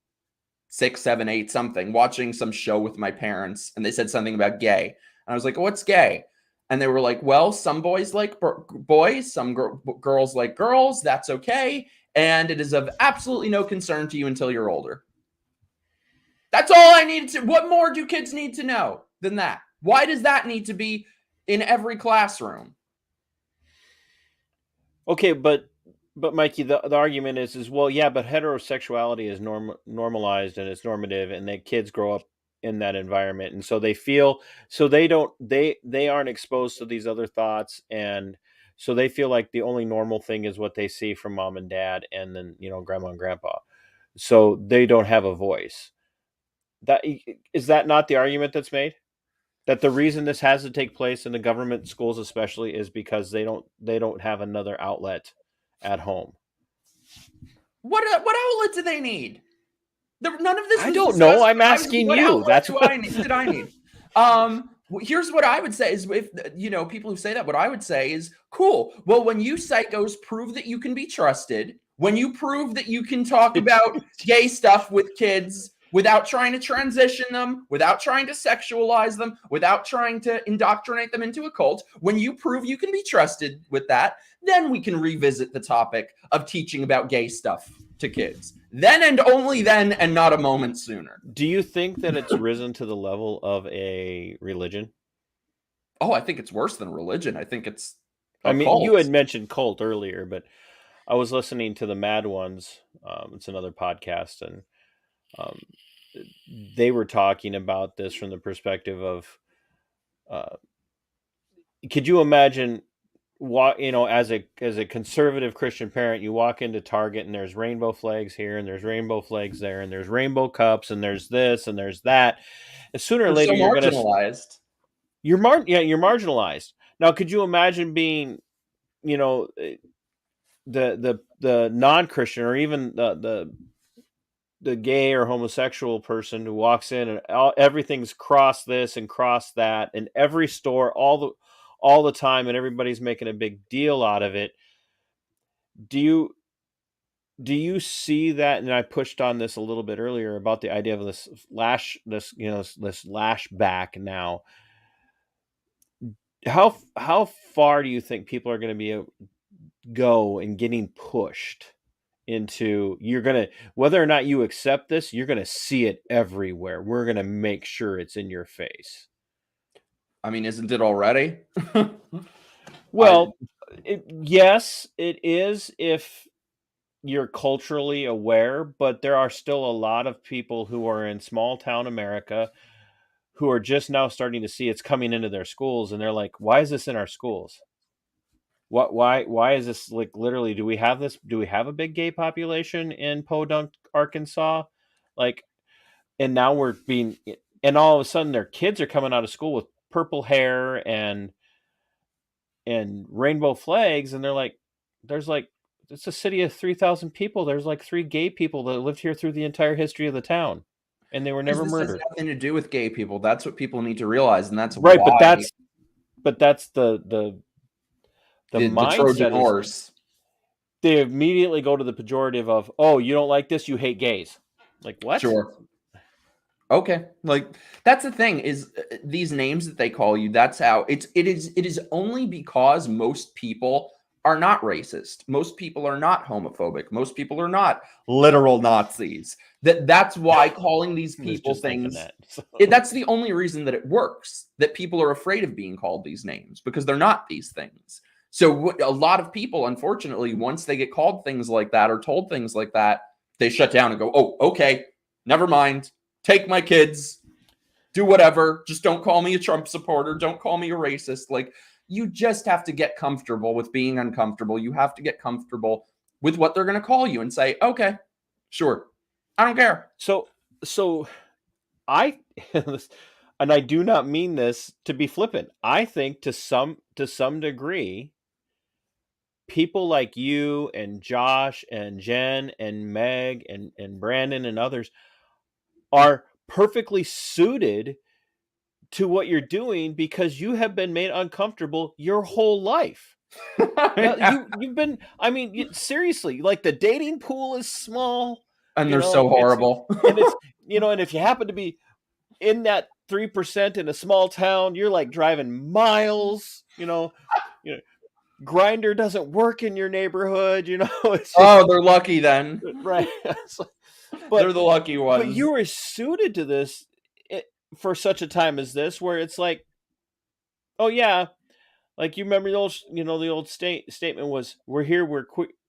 6, 7, 8, something, watching some show with my parents, and they said something about gay. And I was like, what's gay? And they were like, well, some boys like boys, some girls like girls. That's okay. And it is of absolutely no concern to you until you're older. That's all I needed to. What more do kids need to know than that? Why does that need to be in every classroom? Okay, but Mikey, the argument is well, yeah, but heterosexuality is normalized and it's normative, and that kids grow up in that environment, and so they feel they aren't exposed to these other thoughts, and so they feel like the only normal thing is what they see from mom and dad, and then grandma and grandpa, so they don't have a voice. That is that not the argument that's made? That the reason this has to take place in the government schools especially is because they don't have another outlet at home. What outlet do they need? None of this. I don't know. I'm asking you. That's what did I need. Here's what I would say is, if people who say that, what I would say is, cool. Well, when you psychos prove that you can be trusted, when you prove that you can talk about gay stuff with kids without trying to transition them, without trying to sexualize them, without trying to indoctrinate them into a cult, when you prove you can be trusted with that, then we can revisit the topic of teaching about gay stuff to kids. Then and only then, and not a moment sooner. Do you think that it's risen to the level of a religion? Oh, I think it's worse than religion. I think it's cult. You had mentioned cult earlier, but I was listening to the Mad Ones. It's another podcast, and they were talking about this from the perspective of could you imagine as a conservative Christian parent, you walk into Target and there's rainbow flags here and there's rainbow flags there and there's rainbow cups and there's this and there's that. And sooner or later, you're marginalized. You're marginalized. Now, could you imagine being, the non-Christian or even the gay or homosexual person who walks in and everything's cross this and cross that in every store all the time, and everybody's making a big deal out of it. Do you see that? And I pushed on this a little bit earlier about the idea of this lash back now. How far do you think people are going to be go in getting pushed into? Whether or not you accept this, you're going to see it everywhere. We're going to make sure it's in your face. I mean, isn't it already? Well, yes, it is if you're culturally aware, but there are still a lot of people who are in small town America who are just now starting to see it's coming into their schools, and they're like, why is this in our schools? Why is this, like, literally, do we have this? Do we have a big gay population in Podunk, Arkansas? Like, and now and all of a sudden their kids are coming out of school with purple hair and rainbow flags, and they're like, it's a city of 3,000 people. There's like 3 gay people that lived here through the entire history of the town, and they were never murdered. This has nothing to do with gay people. That's what people need to realize, and that's right. Why but that's the mindset. Trojan horse. They immediately go to the pejorative of, oh, you don't like this, you hate gays. Like, what? Sure. Okay, like, that's the thing, is these names that they call you, that's how it is only because most people are not racist. Most people are not homophobic. Most people are not literal Nazis. That's why calling these I was people just thinking things that. So. that's the only reason that it works. That people are afraid of being called these names because they're not these things. So a lot of people, unfortunately, once they get called things like that or told things like that, they shut down and go, "Oh, okay, never mind. Take my kids. Do whatever. Just don't call me a Trump supporter. Don't call me a racist." Like, you just have to get comfortable with being uncomfortable. You have to get comfortable with what they're going to call you and say, "Okay, sure. I don't care." So I and I do not mean this to be flippant. I think to some degree, people like you and Josh and Jen and Meg and Brandon and others are perfectly suited to what you're doing because you have been made uncomfortable your whole life. You've been, I mean, seriously, like the dating pool is small, And they're so horrible. and it's and if you happen to be in that 3% in a small town, you're like driving miles. Grinder doesn't work in your neighborhood. It's just, They're lucky then. right. They're the lucky ones. But you are suited to this for such a time as this, where it's like, oh yeah, like you remember the old statement was, "We're here,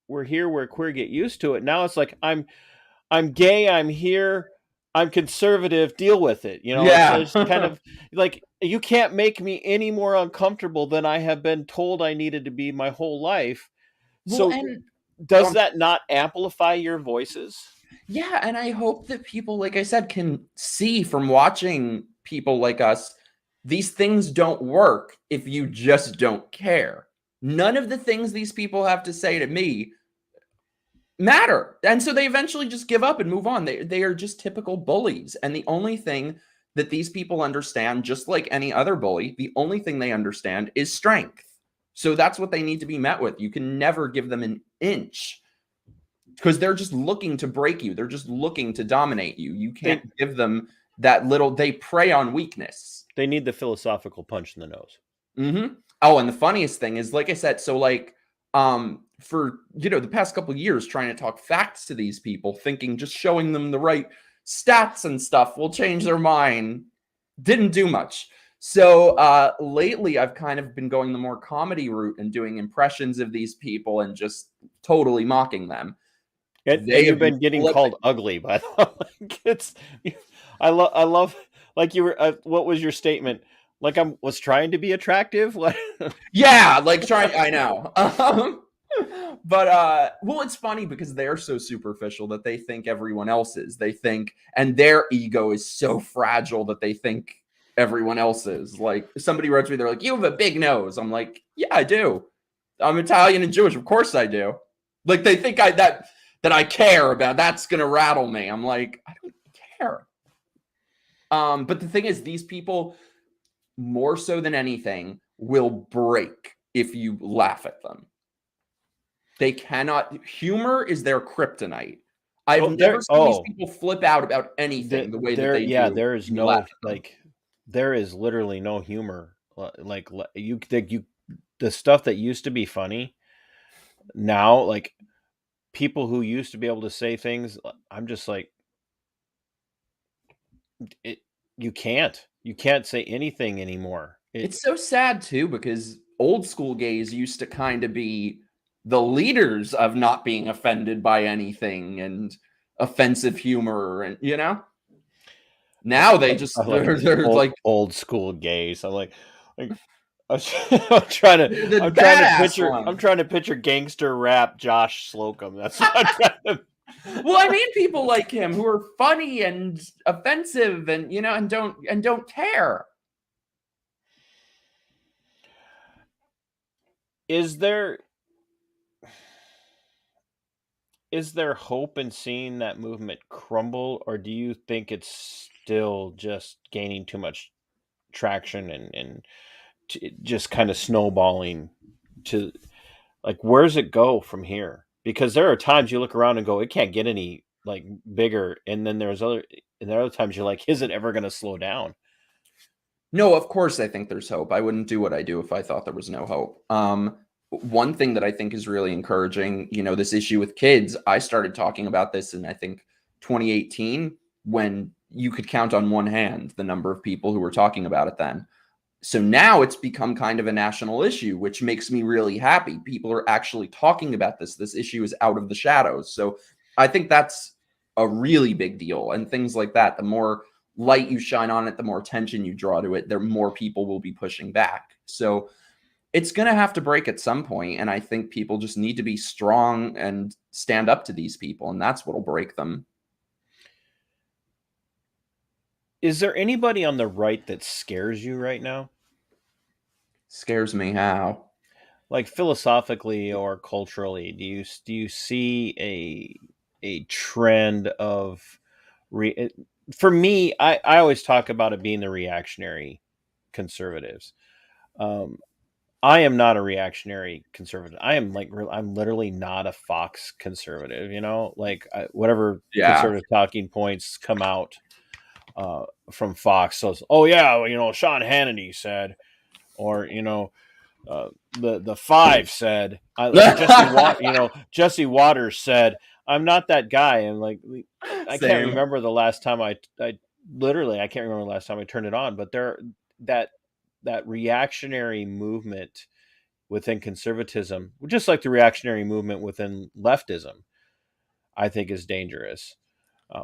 we're here where queer get used to it." Now it's like, I'm gay, I'm here, I'm conservative, deal with it. Yeah. It's kind of like, you can't make me any more uncomfortable than I have been told I needed to be my whole life. Well, So and does that not amplify your voices? yeah, and I hope that people, like I said, can see from watching people like us, these things don't work if you just don't care. None of the things these people have to say to me matter. And so they eventually just give up and move on. They are just typical bullies. And the only thing that these people understand, just like any other bully, the only thing they understand is strength. So that's what they need to be met with. You can never give them an inch because they're just looking to break you. They're just looking to dominate you. You can't give them that little, they prey on weakness. They need the philosophical punch in the nose. Mm-hmm. Oh, and the funniest thing is, like I said, so like, for, the past couple of years trying to talk facts to these people, thinking just showing them the right stats and stuff will change their mind. Didn't do much. So lately I've kind of been going the more comedy route and doing impressions of these people and just totally mocking them. And you've been getting called ugly, by the way. I love, like, you were, what was your statement? Like, I was trying to be attractive? What? Yeah, like trying, I know. But well, it's funny because they're so superficial that they think everyone else is. They think, and their ego is so fragile that they think everyone else is. Like, somebody wrote to me, they're like, "You have a big nose." I'm like, "Yeah, I do. I'm Italian and Jewish. Of course I do." Like, they think that I care about. That's gonna rattle me. I'm like, I don't care. But the thing is, these people, more so than anything, will break if you laugh at them. They cannot. Humor is their kryptonite. I've never seen these people flip out about anything the way that they do. Yeah, there is no, like, there is literally no humor. Like, the stuff that used to be funny now, like, people who used to be able to say things, I'm just like, you can't say anything anymore. It's so sad too, because old school gays used to kind of be the leaders of not being offended by anything and offensive humor, and now they just they're like old school gays. I'm like I'm trying to picture gangster rap Josh Slocum. That's what I'm trying to. Well, I mean, people like him who are funny and offensive, and and don't care. Is there hope in seeing that movement crumble, or do you think it's still just gaining too much traction and just kind of snowballing to, like, where's it go from here? Because there are times you look around and go, it can't get any, like, bigger, and then there are other times you're like, is it ever going to slow down? No, of course I think there's hope. I wouldn't do what I do if I thought there was no hope. one thing that I think is really encouraging, you know, this issue with kids, I started talking about this in, I think, 2018, when you could count on one hand the number of people who were talking about it then. So now it's become kind of a national issue, which makes me really happy. People are actually talking about this. This issue is out of the shadows. So I think that's a really big deal. And things like that, the more light you shine on it, the more attention you draw to it, the more people will be pushing back. So it's going to have to break at some point. And I think people just need to be strong and stand up to these people. And that's what will break them. Is there anybody on the right that scares you right now? Scares me how? Like philosophically or culturally, do you see a trend of for me, I always talk about it being the reactionary conservatives. I am not a reactionary conservative. I am I'm literally not a Fox conservative, you know, like whatever conservative talking points come out from Fox. So, oh yeah, you know, Sean Hannity said, or, you know, the Five said, Jesse Waters said. I'm not that guy. And like, I can't remember the last time I literally, I can't remember the last time I turned it on, but that reactionary movement within conservatism, just like the reactionary movement within leftism, I think is dangerous.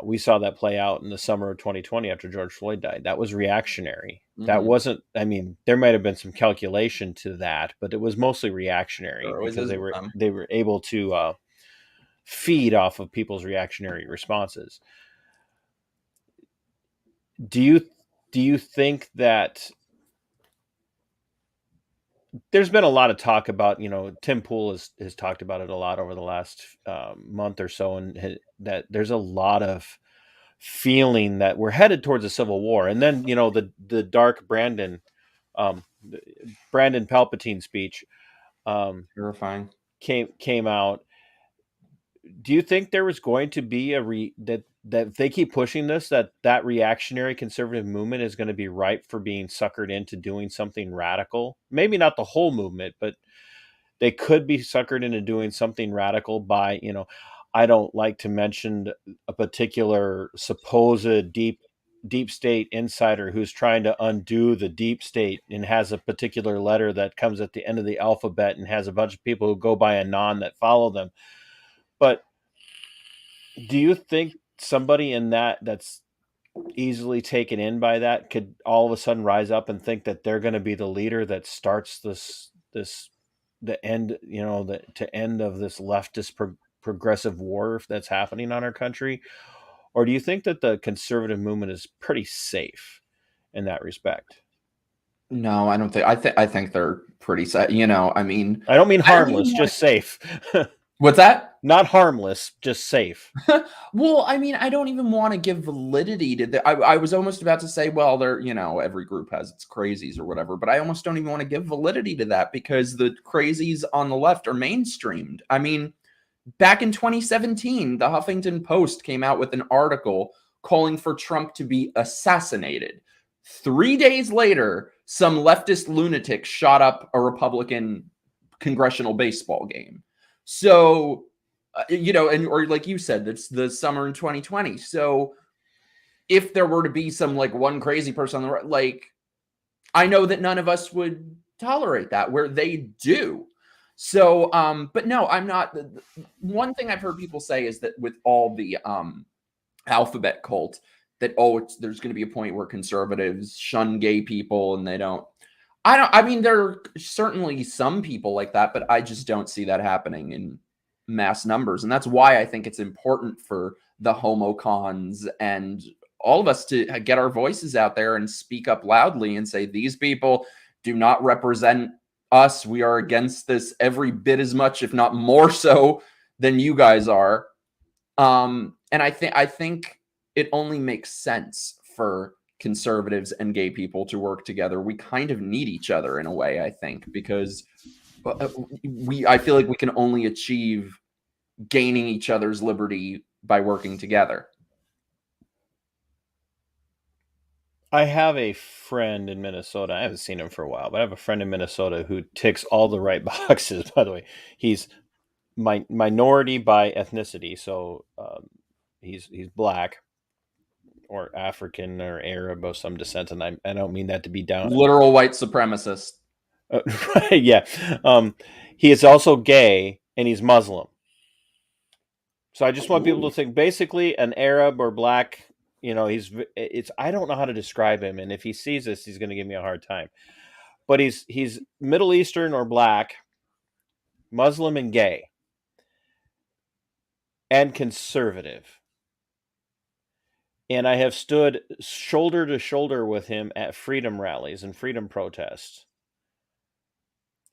We saw that play out in the summer of 2020 after George Floyd died. That was reactionary. That wasn't, I mean, there might have been some calculation to that, but it was mostly reactionary because they were able to feed off of people's reactionary responses. Do you think that there's been a lot of talk about, you know, Tim Pool has talked about it a lot over the last month or so, and that there's a lot of feeling that we're headed towards a civil war. And then, you know, the dark Brandon Palpatine speech terrifying came out. Do you think there was going to be that if they keep pushing this, that reactionary conservative movement is going to be ripe for being suckered into doing something radical? Maybe not the whole movement, but they could be suckered into doing something radical by, you know, I don't like to mention a particular supposed deep state insider who's trying to undo the deep state and has a particular letter that comes at the end of the alphabet and has a bunch of people who go by Anon that follow them. But do you think somebody in that's easily taken in by that could all of a sudden rise up and think that they're going to be the leader that starts the end, you know, to end of this leftist progressive war that's happening on our country? Or do you think that the conservative movement is pretty safe in that respect? No, I don't think. I think they're pretty set. You know, I mean, I don't mean harmless, just safe. What's that? Not harmless, just safe. Well, I mean, I don't even want to give validity to the. I was almost about to say, well, they're, you know, every group has its crazies or whatever, but I almost don't even want to give validity to that because the crazies on the left are mainstreamed. I mean, back in 2017, the Huffington Post came out with an article calling for Trump to be assassinated. 3 days later, some leftist lunatic shot up a Republican congressional baseball game. So, you know, and or like you said, it's the summer in 2020. So if there were to be some like one crazy person on the right, like, I know that none of us would tolerate that, where they do. So, but no, I'm not. One thing I've heard people say is that with all the alphabet cult, that, oh, there's going to be a point where conservatives shun gay people and they don't. I mean, there are certainly some people like that, but I just don't see that happening in mass numbers. And that's why I think it's important for the homocons and all of us to get our voices out there and speak up loudly and say, these people do not represent us. We are against this every bit as much, if not more so, than you guys are. And I think it only makes sense for conservatives and gay people to work together. We kind of need each other in a way, I think, because I feel like we can only achieve gaining each other's liberty by working together. I have a friend in Minnesota. I haven't seen him for a while, but I have a friend in Minnesota who ticks all the right boxes. By the way, he's minority by ethnicity, so he's black or African or Arab of some descent, and I don't mean that to be down. Literal white supremacist. Right, yeah. He is also gay and he's Muslim. So I just want people to think basically an Arab or black. It's I don't know how to describe him, and if he sees this, he's going to give me a hard time. But he's Middle Eastern or black, Muslim and gay, and conservative. And I have stood shoulder to shoulder with him at freedom rallies and freedom protests.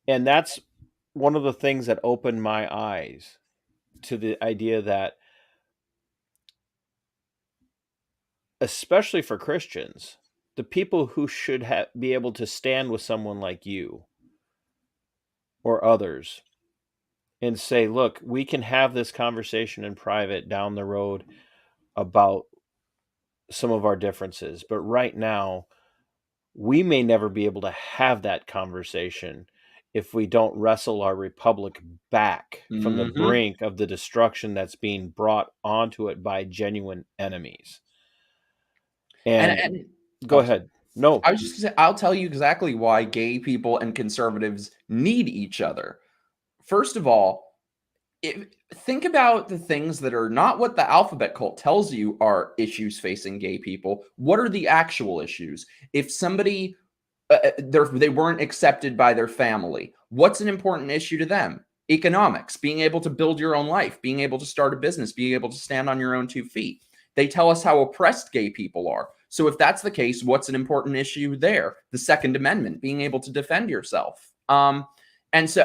And that's one of the things that opened my eyes to the idea that, especially for Christians, the people who should be able to stand with someone like you or others and say, look, we can have this conversation in private down the road about some of our differences. But right now, we may never be able to have that conversation if we don't wrestle our republic back from the brink of the destruction that's being brought onto it by genuine enemies. And go ahead. No, I was just gonna say, I'll tell you exactly why gay people and conservatives need each other. First of all, think about the things that are not what the alphabet cult tells you are issues facing gay people. What are the actual issues? If somebody they weren't accepted by their family, what's an important issue to them? Economics, being able to build your own life, being able to start a business, being able to stand on your own 2 feet. They tell us how oppressed gay people are. So if that's the case, what's an important issue there? The Second Amendment, being able to defend yourself. And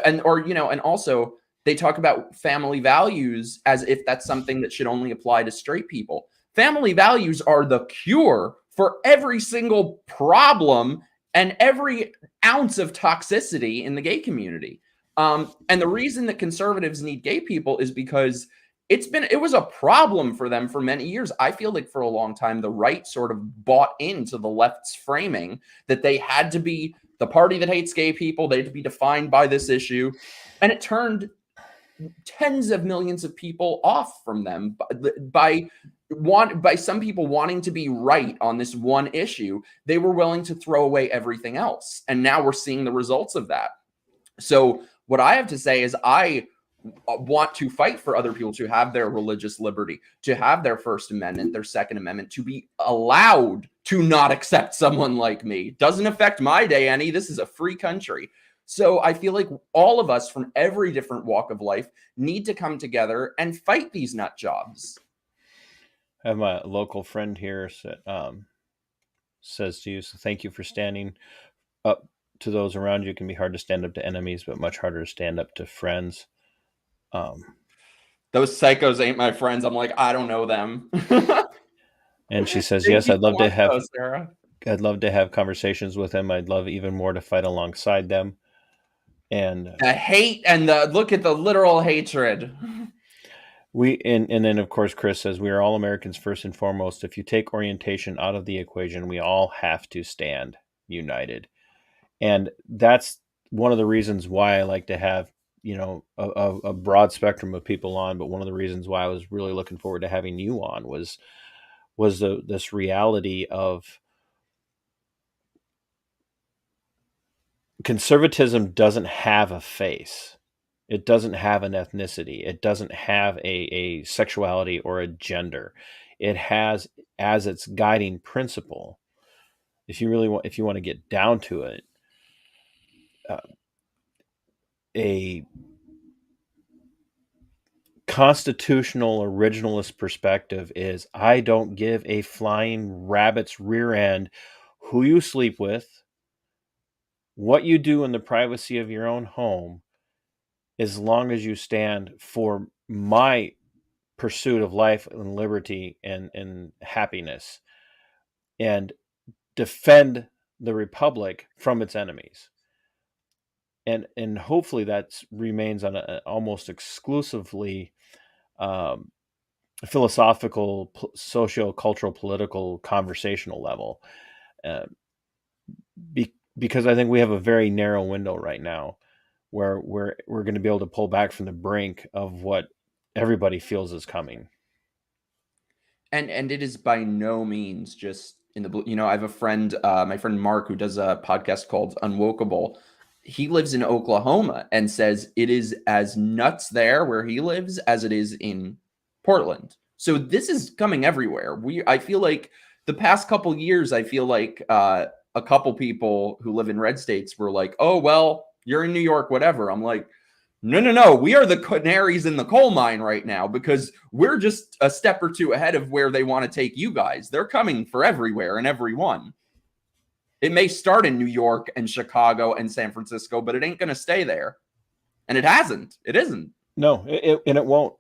also they talk about family values as if that's something that should only apply to straight people. Family values are the cure for every single problem and every ounce of toxicity in the gay community. And the reason that conservatives need gay people is because it was a problem for them for many years. I feel like for a long time, the right sort of bought into the left's framing that they had to be the party that hates gay people. They had to be defined by this issue. And it turned tens of millions of people off from them by some people wanting to be right on this one issue. They were willing to throw away everything else. And now we're seeing the results of that. So what I have to say is I want to fight for other people to have their religious liberty, to have their First Amendment, their Second Amendment, to be allowed to not accept someone like me. Doesn't affect my day any. This is a free country. So I feel like all of us from every different walk of life need to come together and fight these nut jobs. I have my local friend here says to you, so thank you for standing up to those around you. It can be hard to stand up to enemies, but much harder to stand up to friends. Those psychos ain't my friends. I'm like, I don't know them. And she says, yes, I'd love to have conversations with them. I'd love even more to fight alongside them. And the hate and look at the literal hatred. And then of course Chris says, we are all Americans first and foremost. If you take orientation out of the equation, we all have to stand united. And that's one of the reasons why I like to have, a broad spectrum of people on. But one of the reasons why I was really looking forward to having you on was this reality of conservatism doesn't have a face. It doesn't have an ethnicity. It doesn't have a sexuality or a gender. It has as its guiding principle, if you want to get down to it, a constitutional originalist perspective is, I don't give a flying rabbit's rear end who you sleep with, what you do in the privacy of your own home, as long as you stand for my pursuit of life and liberty and happiness, and defend the republic from its enemies. And hopefully that remains on an almost exclusively philosophical, socio-cultural, political, conversational level. uh, because I think we have a very narrow window right now where we're going to be able to pull back from the brink of what everybody feels is coming. And it is by no means just in the blue. You know, I have a friend, my friend Mark, who does a podcast called Unwokeable. He lives in Oklahoma and says it is as nuts there where he lives as it is in Portland. So this is coming everywhere. I feel like the past couple years, I feel like a couple people who live in red states were like, "Oh well, you're in New York, whatever." I'm like, no. We are the canaries in the coal mine right now because we're just a step or two ahead of where they want to take you guys. They're coming for everywhere and everyone. It may start in New York and Chicago and San Francisco, but it ain't going to stay there. And it hasn't. It isn't. No, and it won't.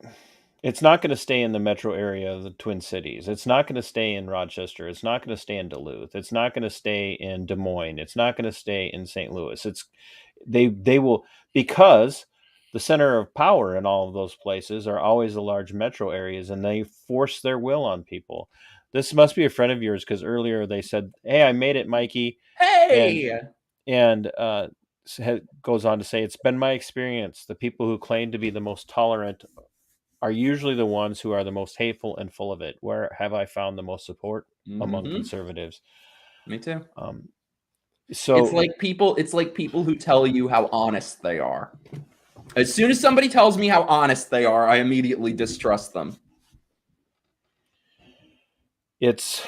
It's not going to stay in the metro area of the Twin Cities. It's not going to stay in Rochester. It's not going to stay in Duluth. It's not going to stay in Des Moines. It's not going to stay in St. Louis. They will, because the center of power in all of those places are always the large metro areas, and they force their will on people. This must be a friend of yours, because earlier they said, "Hey, I made it, Mikey." Hey! And goes on to say, "It's been my experience. The people who claim to be the most tolerant are usually the ones who are the most hateful and full of it. Where have I found the most support among conservatives?" Me too. So it's like people who tell you how honest they are. As soon as somebody tells me how honest they are, I immediately distrust them. It's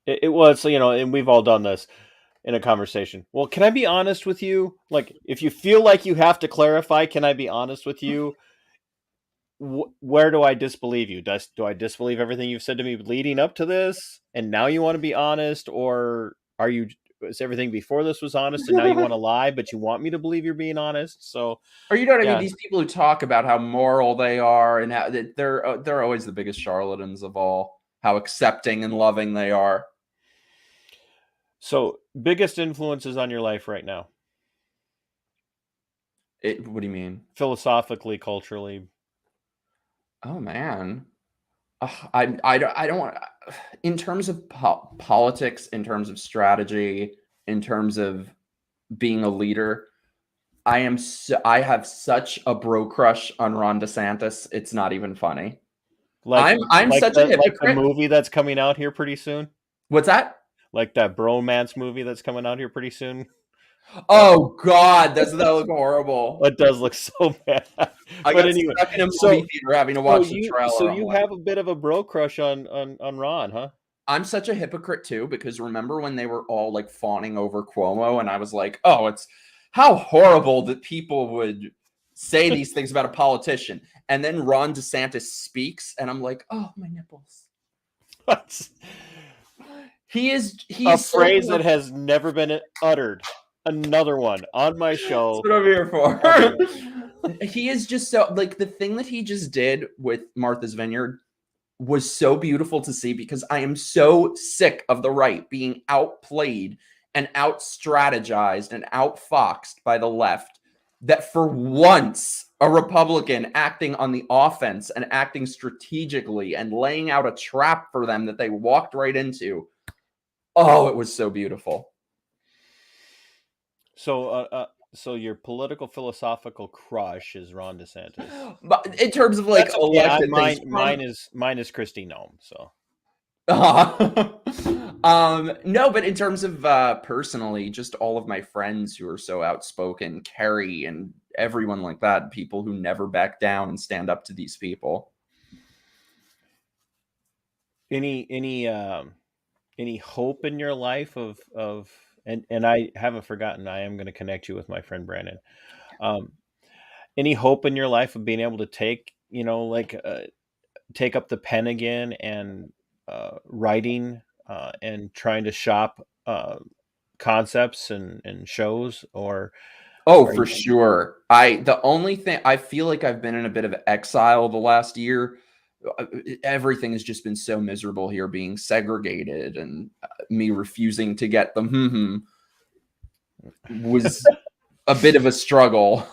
you know, and we've all done this in a conversation. Well, can I be honest with you? Like, if you feel like you have to clarify, can I be honest with you? Where do I disbelieve you? Do I disbelieve everything you've said to me leading up to this, and now you want to be honest, or is everything before this was honest, and now you want to lie, but you want me to believe you're being honest? So, or you know what I mean? These people who talk about how moral they are and how they're always the biggest charlatans of all. How accepting and loving they are. So, biggest influences on your life right now? What do you mean? Philosophically, culturally? Oh man, I don't want. In terms of politics, in terms of strategy, in terms of being a leader, I have such a bro crush on Ron DeSantis. It's not even funny. I'm like such a hypocrite. Like the movie that's coming out here pretty soon. What's that? Like that bromance movie that's coming out here pretty soon. Oh God, does that look horrible? It does look so bad. I got stuck in a movie theater having to watch the trailer. So you have a bit of a bro crush on Ron, huh? I'm such a hypocrite too, because remember when they were all like fawning over Cuomo, and I was like, oh, it's how horrible that people would say these things about a politician. And then Ron DeSantis speaks, and I'm like, oh, my nipples. He's a phrase that has never been uttered. Another one on my show. That's what I'm here for. He is just so, like, the thing that he just did with Martha's Vineyard was so beautiful to see, because I am so sick of the right being outplayed and out-strategized and outfoxed by the left, that for once a Republican acting on the offense and acting strategically and laying out a trap for them that they walked right into. Oh, it was so beautiful. So, so your political philosophical crush is Ron DeSantis. But in terms of like elected things, mine is Kristi Noem. So, no, but in terms of personally, just all of my friends who are so outspoken, Carrie and everyone like that, people who never back down and stand up to these people. Any hope in your life of and I haven't forgotten, I am going to connect you with my friend Brandon. Any hope in your life of being able to take up the pen again and writing and trying to shop concepts and shows? Or for sure. The only thing, I feel like I've been in a bit of exile the last year. Everything has just been so miserable here, being segregated, and me refusing to get them was a bit of a struggle.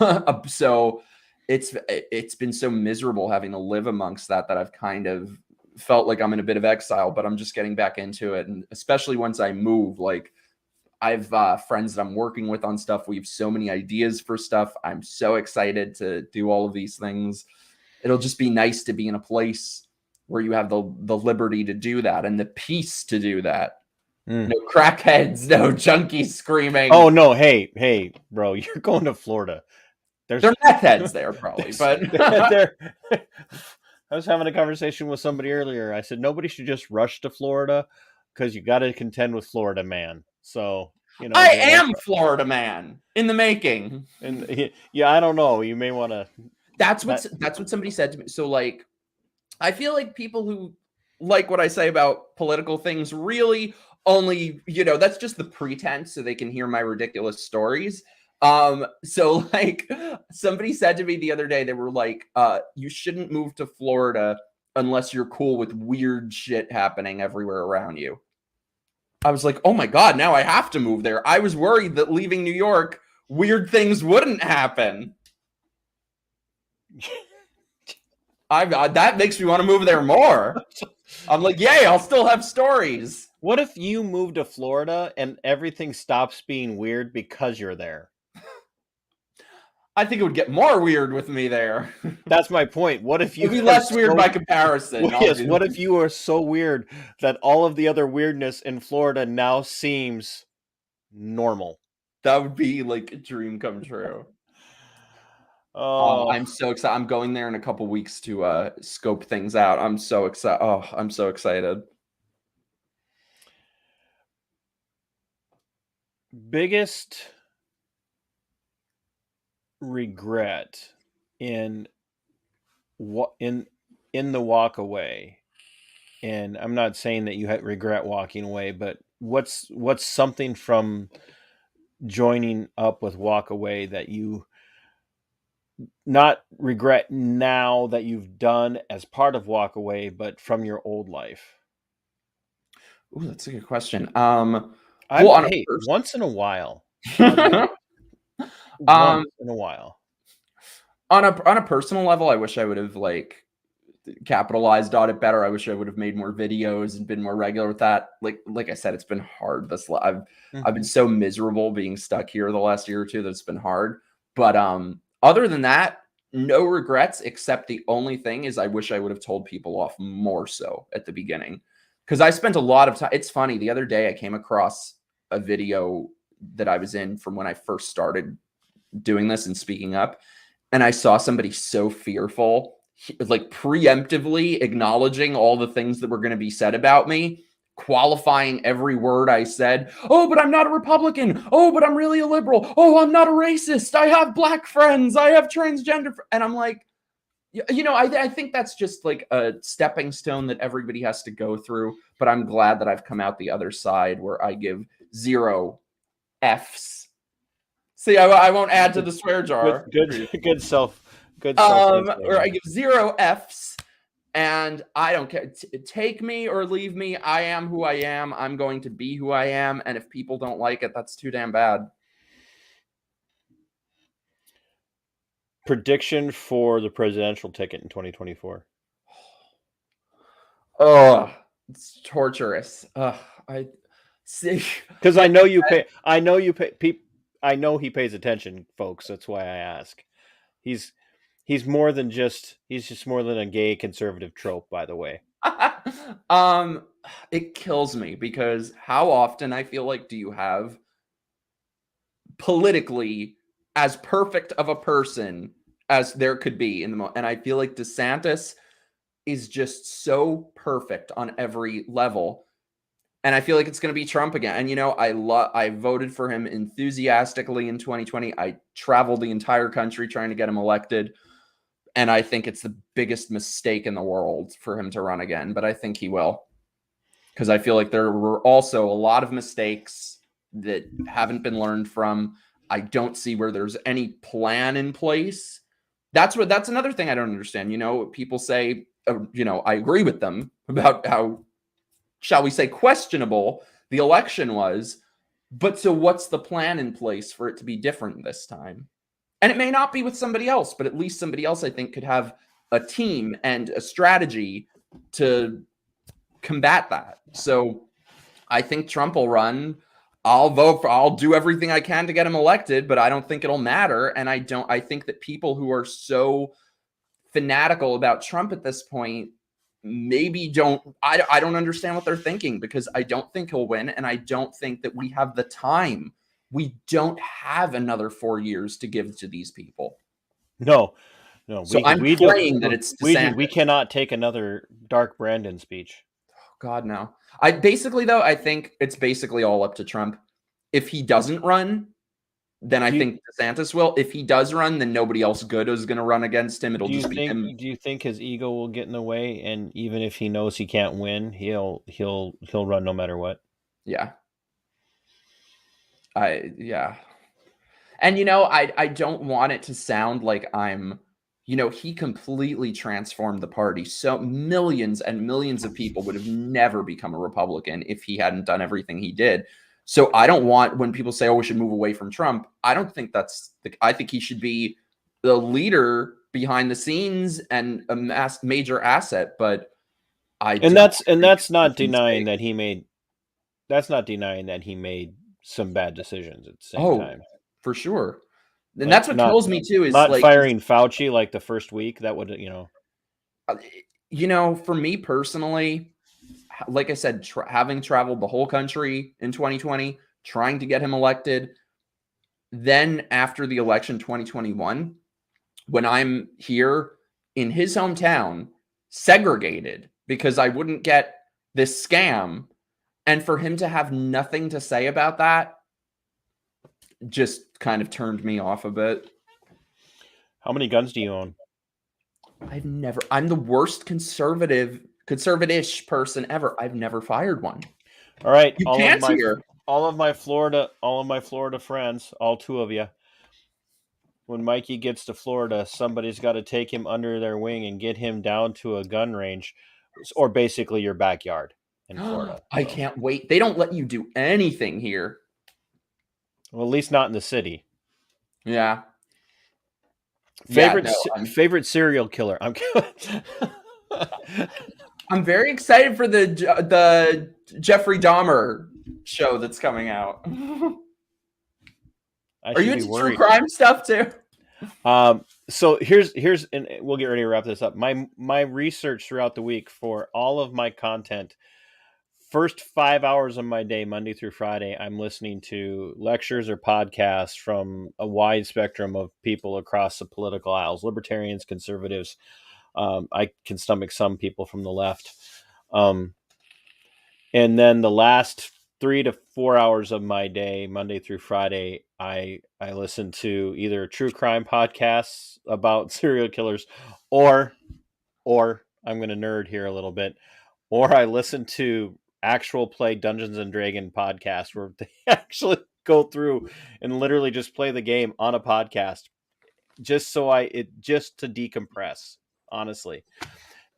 So it's been so miserable having to live amongst that I've kind of felt like I'm in a bit of exile, but I'm just getting back into it. And especially once I move, like I've friends that I'm working with on stuff. We have so many ideas for stuff. I'm so excited to do all of these things. It'll just be nice to be in a place where you have the liberty to do that and the peace to do that. No crackheads, no junkies screaming. Oh no, hey, bro, you're going to Florida. They're meth heads there, probably, but I was having a conversation with somebody earlier. I said nobody should just rush to Florida because you got to contend with Florida man. So I am Florida man in the making. And yeah, I don't know. You may want to. That's what somebody said to me. So like, I feel like people who like what I say about political things really only, that's just the pretense so they can hear my ridiculous stories. So like somebody said to me the other day, they were like, you shouldn't move to Florida unless you're cool with weird shit happening everywhere around you. I was like, oh my God, now I have to move there. I was worried that leaving New York, weird things wouldn't happen. That makes me want to move there more. I'm like, yay, I'll still have stories. What if you move to Florida and everything stops being weird because you're there? I think it would get more weird with me there. That's my point. What if you be less weird by comparison? Yes. What if you are so weird that all of the other weirdness in Florida now seems normal? That would be like a dream come true. Oh, I'm so excited. I'm going there in a couple weeks to scope things out. I'm so excited. Oh, I'm so excited. Biggest regret in the walk away, and I'm not saying that you regret walking away, but what's something from joining up with walk away that you not regret now that you've done as part of walk away, but from your old life? Ooh, that's a good question. Once in a while. Once in a while. On a personal level, I wish I would have like capitalized on it better. I wish I would have made more videos and been more regular with that. Like I said, it's been hard. I've been so miserable being stuck here the last year or two that it's been hard. But other than that, no regrets, except the only thing is I wish I would have told people off more so at the beginning. Because I spent a lot of time. It's funny. The other day I came across a video that I was in from when I first started doing this and speaking up. And I saw somebody so fearful, like preemptively acknowledging all the things that were going to be said about me, qualifying every word I said. Oh, but I'm not a Republican. Oh, but I'm really a liberal. Oh, I'm not a racist. I have black friends. I have transgender. And I'm like, I think that's just like a stepping stone that everybody has to go through. But I'm glad that I've come out the other side where I give 0 Fs. See, I won't add to the swear jar. Good self. Or I give 0 Fs, and I don't care. Take me or leave me. I am who I am. I'm going to be who I am. And if people don't like it, that's too damn bad. Prediction for the presidential ticket in 2024. Oh, it's torturous. I see. Because I know you pay. I know you pay. I know he pays attention, folks. That's why I ask. He's more than just. He's just more than a gay conservative trope, by the way. It kills me because how often I feel like do you have politically as perfect of a person as there could be in the moment, and I feel like DeSantis is just so perfect on every level. And I feel like it's going to be Trump again. And, I voted for him enthusiastically in 2020. I traveled the entire country trying to get him elected. And I think it's the biggest mistake in the world for him to run again. But I think he will. Because I feel like there were also a lot of mistakes that haven't been learned from. I don't see where there's any plan in place. That's another thing I don't understand. People say, I agree with them about how, shall we say, questionable the election was, but so what's the plan in place for it to be different this time? And it may not be with somebody else, but at least somebody else, I think, could have a team and a strategy to combat that. So I think Trump will run. I'll do everything I can to get him elected, but I don't think it'll matter. And I think that people who are so fanatical about Trump at this point maybe I don't understand what they're thinking, because I don't think he'll win. And I don't think that we have the time. We don't have another 4 years to give to these people. No. So I'm praying that it's DeSantis. We cannot take another Dark Brandon speech. God, no. I think it's basically all up to Trump. If he doesn't run, then I think DeSantis will. If he does run, then nobody else good is going to run against him. It'll just be him. Do you think his ego will get in the way, and even if he knows he can't win, he'll run no matter what? Yeah. And I don't want it to sound like I'm, he completely transformed the party. So millions and millions of people would have never become a Republican if he hadn't done everything he did. So I don't want, when people say, oh, we should move away from Trump, I don't think I think he should be the leader behind the scenes and a major asset. But that's not denying that he made some bad decisions at the same time. For sure. And that's what kills me too, is not firing Fauci like the first week. That would, for me personally, like I said, having traveled the whole country in 2020, trying to get him elected, then after the election 2021, when I'm here in his hometown, segregated because I wouldn't get this scam, and for him to have nothing to say about that just kind of turned me off a bit. How many guns do you own? I'm the worst conservative-ish person ever. I've never fired one. All right. All of my Florida friends, all two of you. When Mikey gets to Florida, somebody's got to take him under their wing and get him down to a gun range, or basically your backyard in Florida. I can't wait. They don't let you do anything here. Well, at least not in the city. Yeah. Favorite serial killer. I'm very excited for the Jeffrey Dahmer show that's coming out. Are you into true crime stuff too? So here's and we'll get ready to wrap this up. My research throughout the week for all of my content. First 5 hours of my day, Monday through Friday, I'm listening to lectures or podcasts from a wide spectrum of people across the political aisles, libertarians, conservatives. I can stomach some people from the left. And then the last 3 to 4 hours of my day, Monday through Friday, I listen to either true crime podcasts about serial killers, or I'm going to nerd here a little bit, or I listen to actual play Dungeons and Dragon podcast where they actually go through and literally just play the game on a podcast, just to decompress, honestly,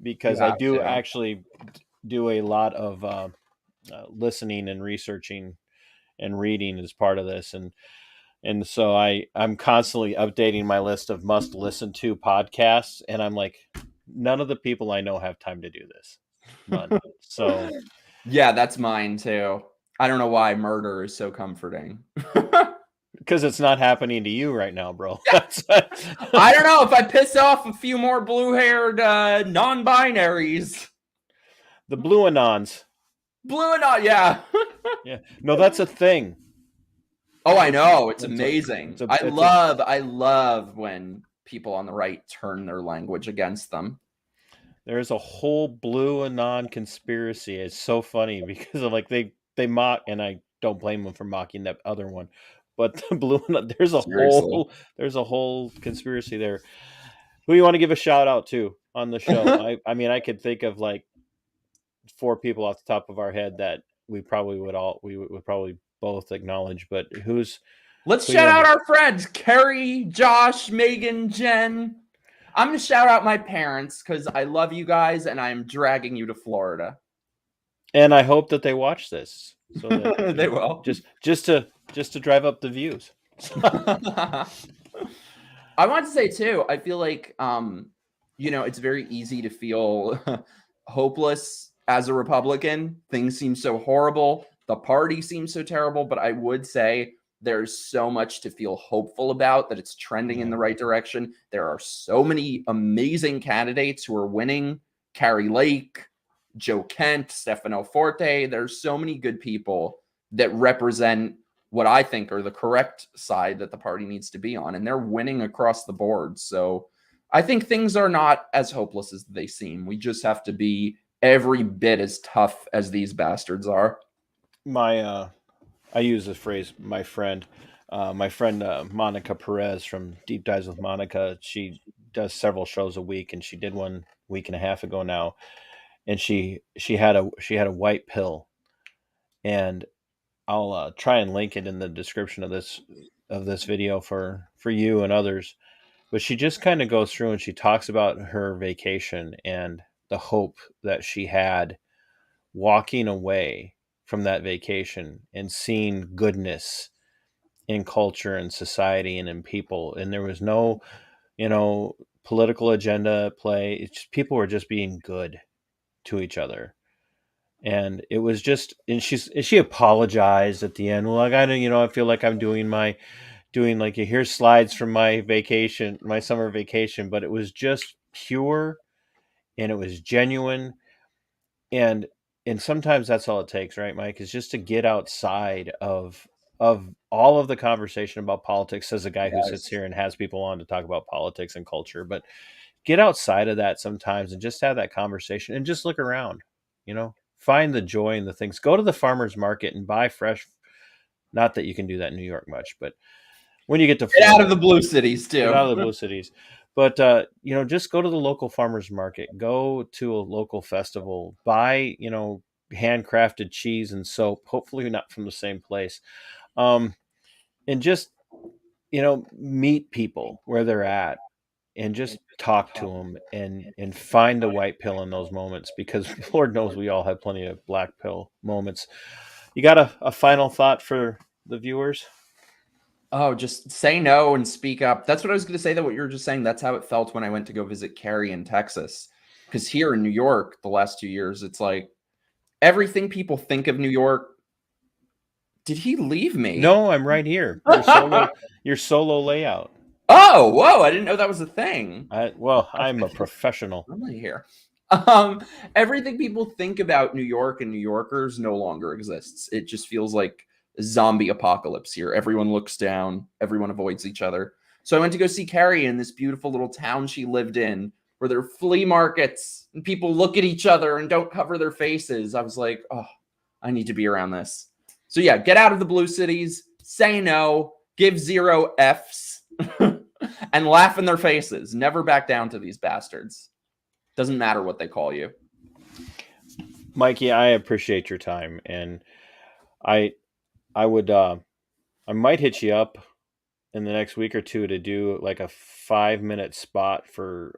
because I do actually do a lot of listening and researching and reading as part of this, and so I'm constantly updating my list of must listen to podcasts, and I'm like, none of the people I know have time to do this. None. So yeah, that's mine too. I don't know why murder is so comforting. Because it's not happening to you right now, bro. I don't know, if I piss off a few more blue-haired non-binaries. The blue anons. Yeah. Yeah. No, that's a thing. Oh, I know. It's amazing. I love when people on the right turn their language against them. There's a whole blue anon conspiracy. It's so funny because of they mock, and I don't blame them for mocking that other one. But the blue anon, there's a whole conspiracy there. Who you want to give a shout out to on the show? I mean, I could think of like 4 people off the top of our head that we would probably both acknowledge. But let's shout out our friends, Carrie, Josh, Megan, Jen. I'm going to shout out my parents because I love you guys and I'm dragging you to Florida. And I hope that they watch this. So that, they will. Just to drive up the views. I want to say too, I feel like, it's very easy to feel hopeless as a Republican. Things seem so horrible. The party seems so terrible, but I would say there's so much to feel hopeful about, that it's trending in the right direction. There are so many amazing candidates who are winning. Carrie Lake, Joe Kent, Stefano Forte. There's so many good people that represent what I think are the correct side that the party needs to be on, and they're winning across the board. So I think things are not as hopeless as they seem. We just have to be every bit as tough as these bastards are. I use the phrase my friend Monica Perez from Deep Dives with Monica. She does several shows a week, and she did one week and a half ago now, and she had a white pill, and I'll try and link it in the description of this video for you and others. But she just kind of goes through and she talks about her vacation and the hope that she had walking away from that vacation and seeing goodness in culture and society and in people. And there was no, political agenda at play. It's just, people were just being good to each other. And it was just, and she apologized at the end. Well, like, I feel like I'm doing like, here's slides from my vacation, my summer vacation, but it was just pure and it was genuine. And sometimes that's all it takes, right, Mike, is just to get outside of all of the conversation about politics, says a guy who sits here and has people on to talk about politics and culture. But get outside of that sometimes and just have that conversation and just look around, find the joy in the things. Go to the farmer's market and buy fresh. Not that you can do that in New York much, but when you get to Florida, get out of the blue cities too. Get out of the blue cities. But just go to the local farmer's market. Go to a local festival. Buy handcrafted cheese and soap. Hopefully not from the same place. And just meet people where they're at and just talk to them and find the white pill in those moments, because Lord knows we all have plenty of black pill moments. You got a final thought for the viewers? Oh, just say no and speak up. That's what I was going to say, that what you were just saying, that's how it felt when I went to go visit Carrie in Texas. Because here in New York, the last 2 years, it's like everything people think of New York. Did he leave me? No, I'm right here. Your solo layout. Oh, whoa. I didn't know that was a thing. I'm a professional. I'm right here. Everything people think about New York and New Yorkers no longer exists. It just feels like zombie apocalypse here. Everyone looks down. Everyone avoids each other. So I went to go see Carrie in this beautiful little town she lived in, where there are flea markets and people look at each other and don't cover their faces. I was like, oh, I need to be around this. So yeah, get out of the blue cities, say no, give 0 Fs, and laugh in their faces. Never back down to these bastards. Doesn't matter what they call you. Mikey, I appreciate your time, and I might hit you up in the next week or two to do like a 5-minute spot for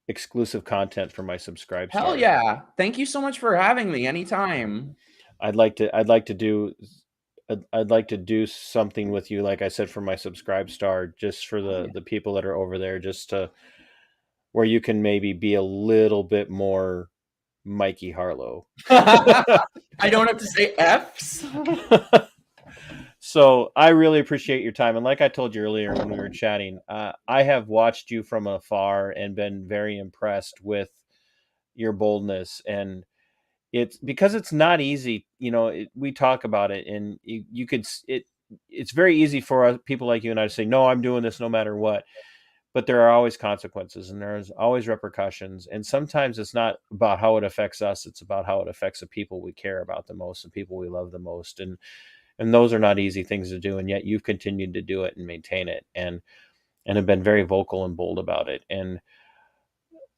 exclusive content for my subscribe. Hell yeah. Thank you so much for having me. Anytime. I'd like to do something with you, like I said, for my subscribe star, just for the people that are over there, just to where you can maybe be a little bit more Mikey Harlow. I don't have to say F's. So I really appreciate your time. And like I told you earlier when we were chatting, I have watched you from afar and been very impressed with your boldness. And it's because it's not easy. We talk about it, and it's very easy for people like you and I to say, no, I'm doing this no matter what. But there are always consequences and there's always repercussions. And sometimes it's not about how it affects us. It's about how it affects the people we care about the most, the people we love the most. And those are not easy things to do. And yet you've continued to do it and maintain it and have been very vocal and bold about it. And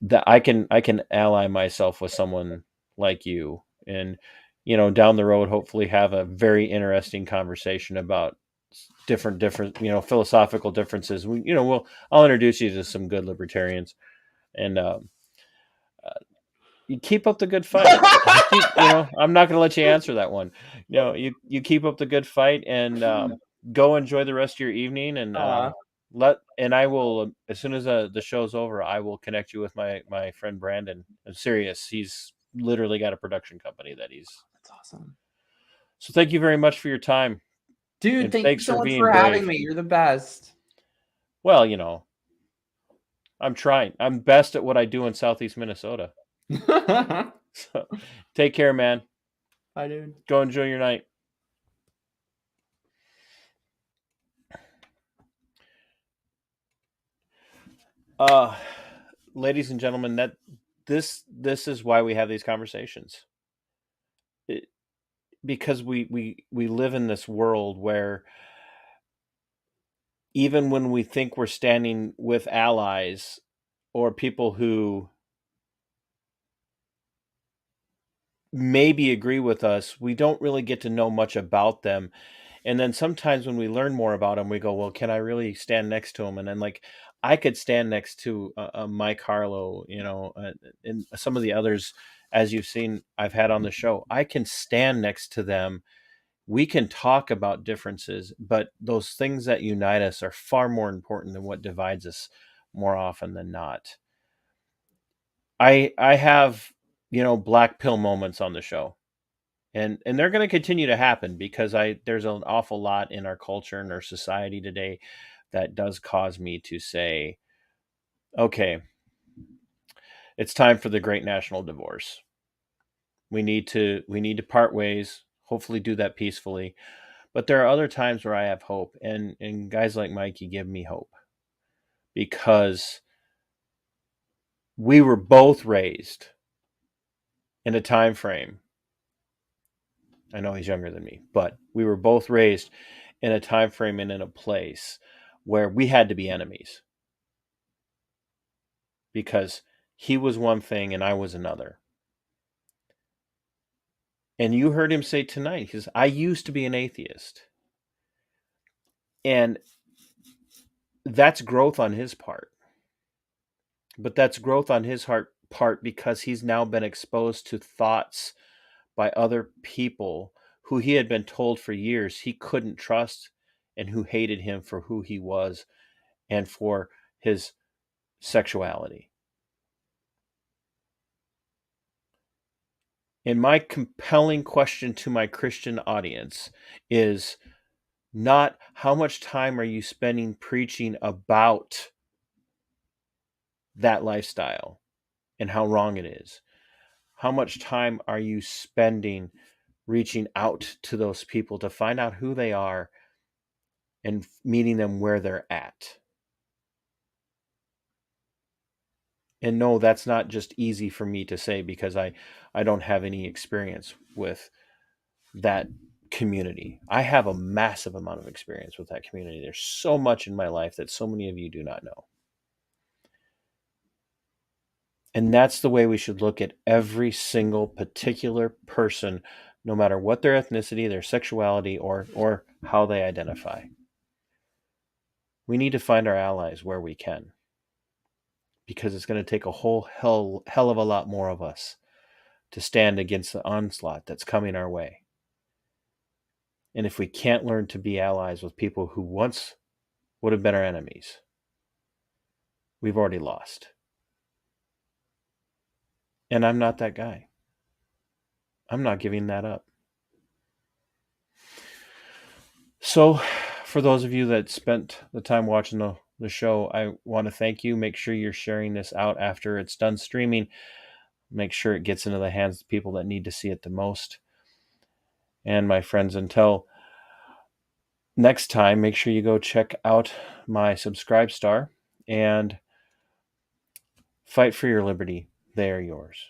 that I can ally myself with someone like you, and, down the road, hopefully have a very interesting conversation about different, philosophical differences. I'll introduce you to some good libertarians, and you keep up the good fight. I'm not going to let you answer that one. You keep up the good fight, and go enjoy the rest of your evening. And I will, as soon as the show's over, I will connect you with my friend Brandon. I'm serious. He's literally got a production company that he's. That's awesome. So thank you very much for your time. Dude, And thank you thanks so for much being for having brave. me. You're the best. Well, you know, I'm trying. I'm best at what I do in Southeast Minnesota. So take care, man. Bye, dude. Go enjoy your night. Ladies and gentlemen, that this is why we have these conversations. Because we live in this world where even when we think we're standing with allies or people who maybe agree with us, we don't really get to know much about them. And then sometimes when we learn more about them, we go, well, can I really stand next to them? And then, like, I could stand next to Mike Harlow, you know, and some of the others, as you've seen, I've had on the show. I can stand next to them. We can talk about differences, but those things that unite us are far more important than what divides us more often than not. I have, you know, black pill moments on the show. And they're going to continue to happen because there's an awful lot in our culture and our society today that does cause me to say, okay, it's time for the great national divorce. We need to part ways, hopefully do that peacefully. But there are other times where I have hope, and guys like Mikey give me hope because we were both raised in a time frame. I know he's younger than me, but we were both raised in a time frame and in a place where we had to be enemies because he was one thing and I was another. And you heard him say tonight, he says, I used to be an atheist. And that's growth on his part. But that's growth on his part because he's now been exposed to thoughts by other people who he had been told for years he couldn't trust and who hated him for who he was and for his sexuality. And my compelling question to my Christian audience is not how much time are you spending preaching about that lifestyle and how wrong it is. How much time are you spending reaching out to those people to find out who they are and meeting them where they're at? And no, that's not just easy for me to say because I don't have any experience with that community. I have a massive amount of experience with that community. There's so much in my life that so many of you do not know. And that's the way we should look at every single particular person, no matter what their ethnicity, their sexuality, or how they identify. We need to find our allies where we can, because it's going to take a whole hell of a lot more of us to stand against the onslaught that's coming our way. And if we can't learn to be allies with people who once would have been our enemies, we've already lost. And I'm not that guy. I'm not giving that up. So, for those of you that spent the time watching the show, I want to thank you. Make sure you're sharing this out after it's done streaming. Make sure it gets into the hands of people that need to see it the most. And my friends, until next time, make sure you go check out my Subscribe Star and fight for your liberty. They are yours.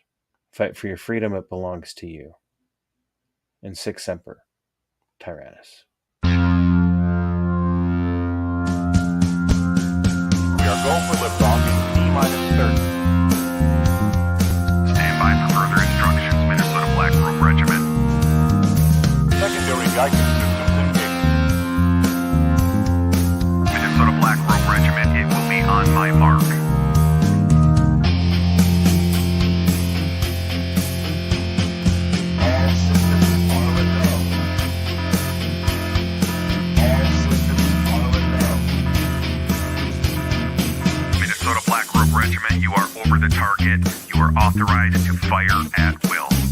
Fight for your freedom. It belongs to you. And Sic Semper Tyrannis. We are going for liftoff in T-minus 30. Stand by for further instructions, Minnesota Black Robe Regiment. Secondary guidance systems engaged. Minnesota Black Robe Regiment, it will be on my mark. All systems are a go. All systems are a go. over the target. You are authorized to fire at will.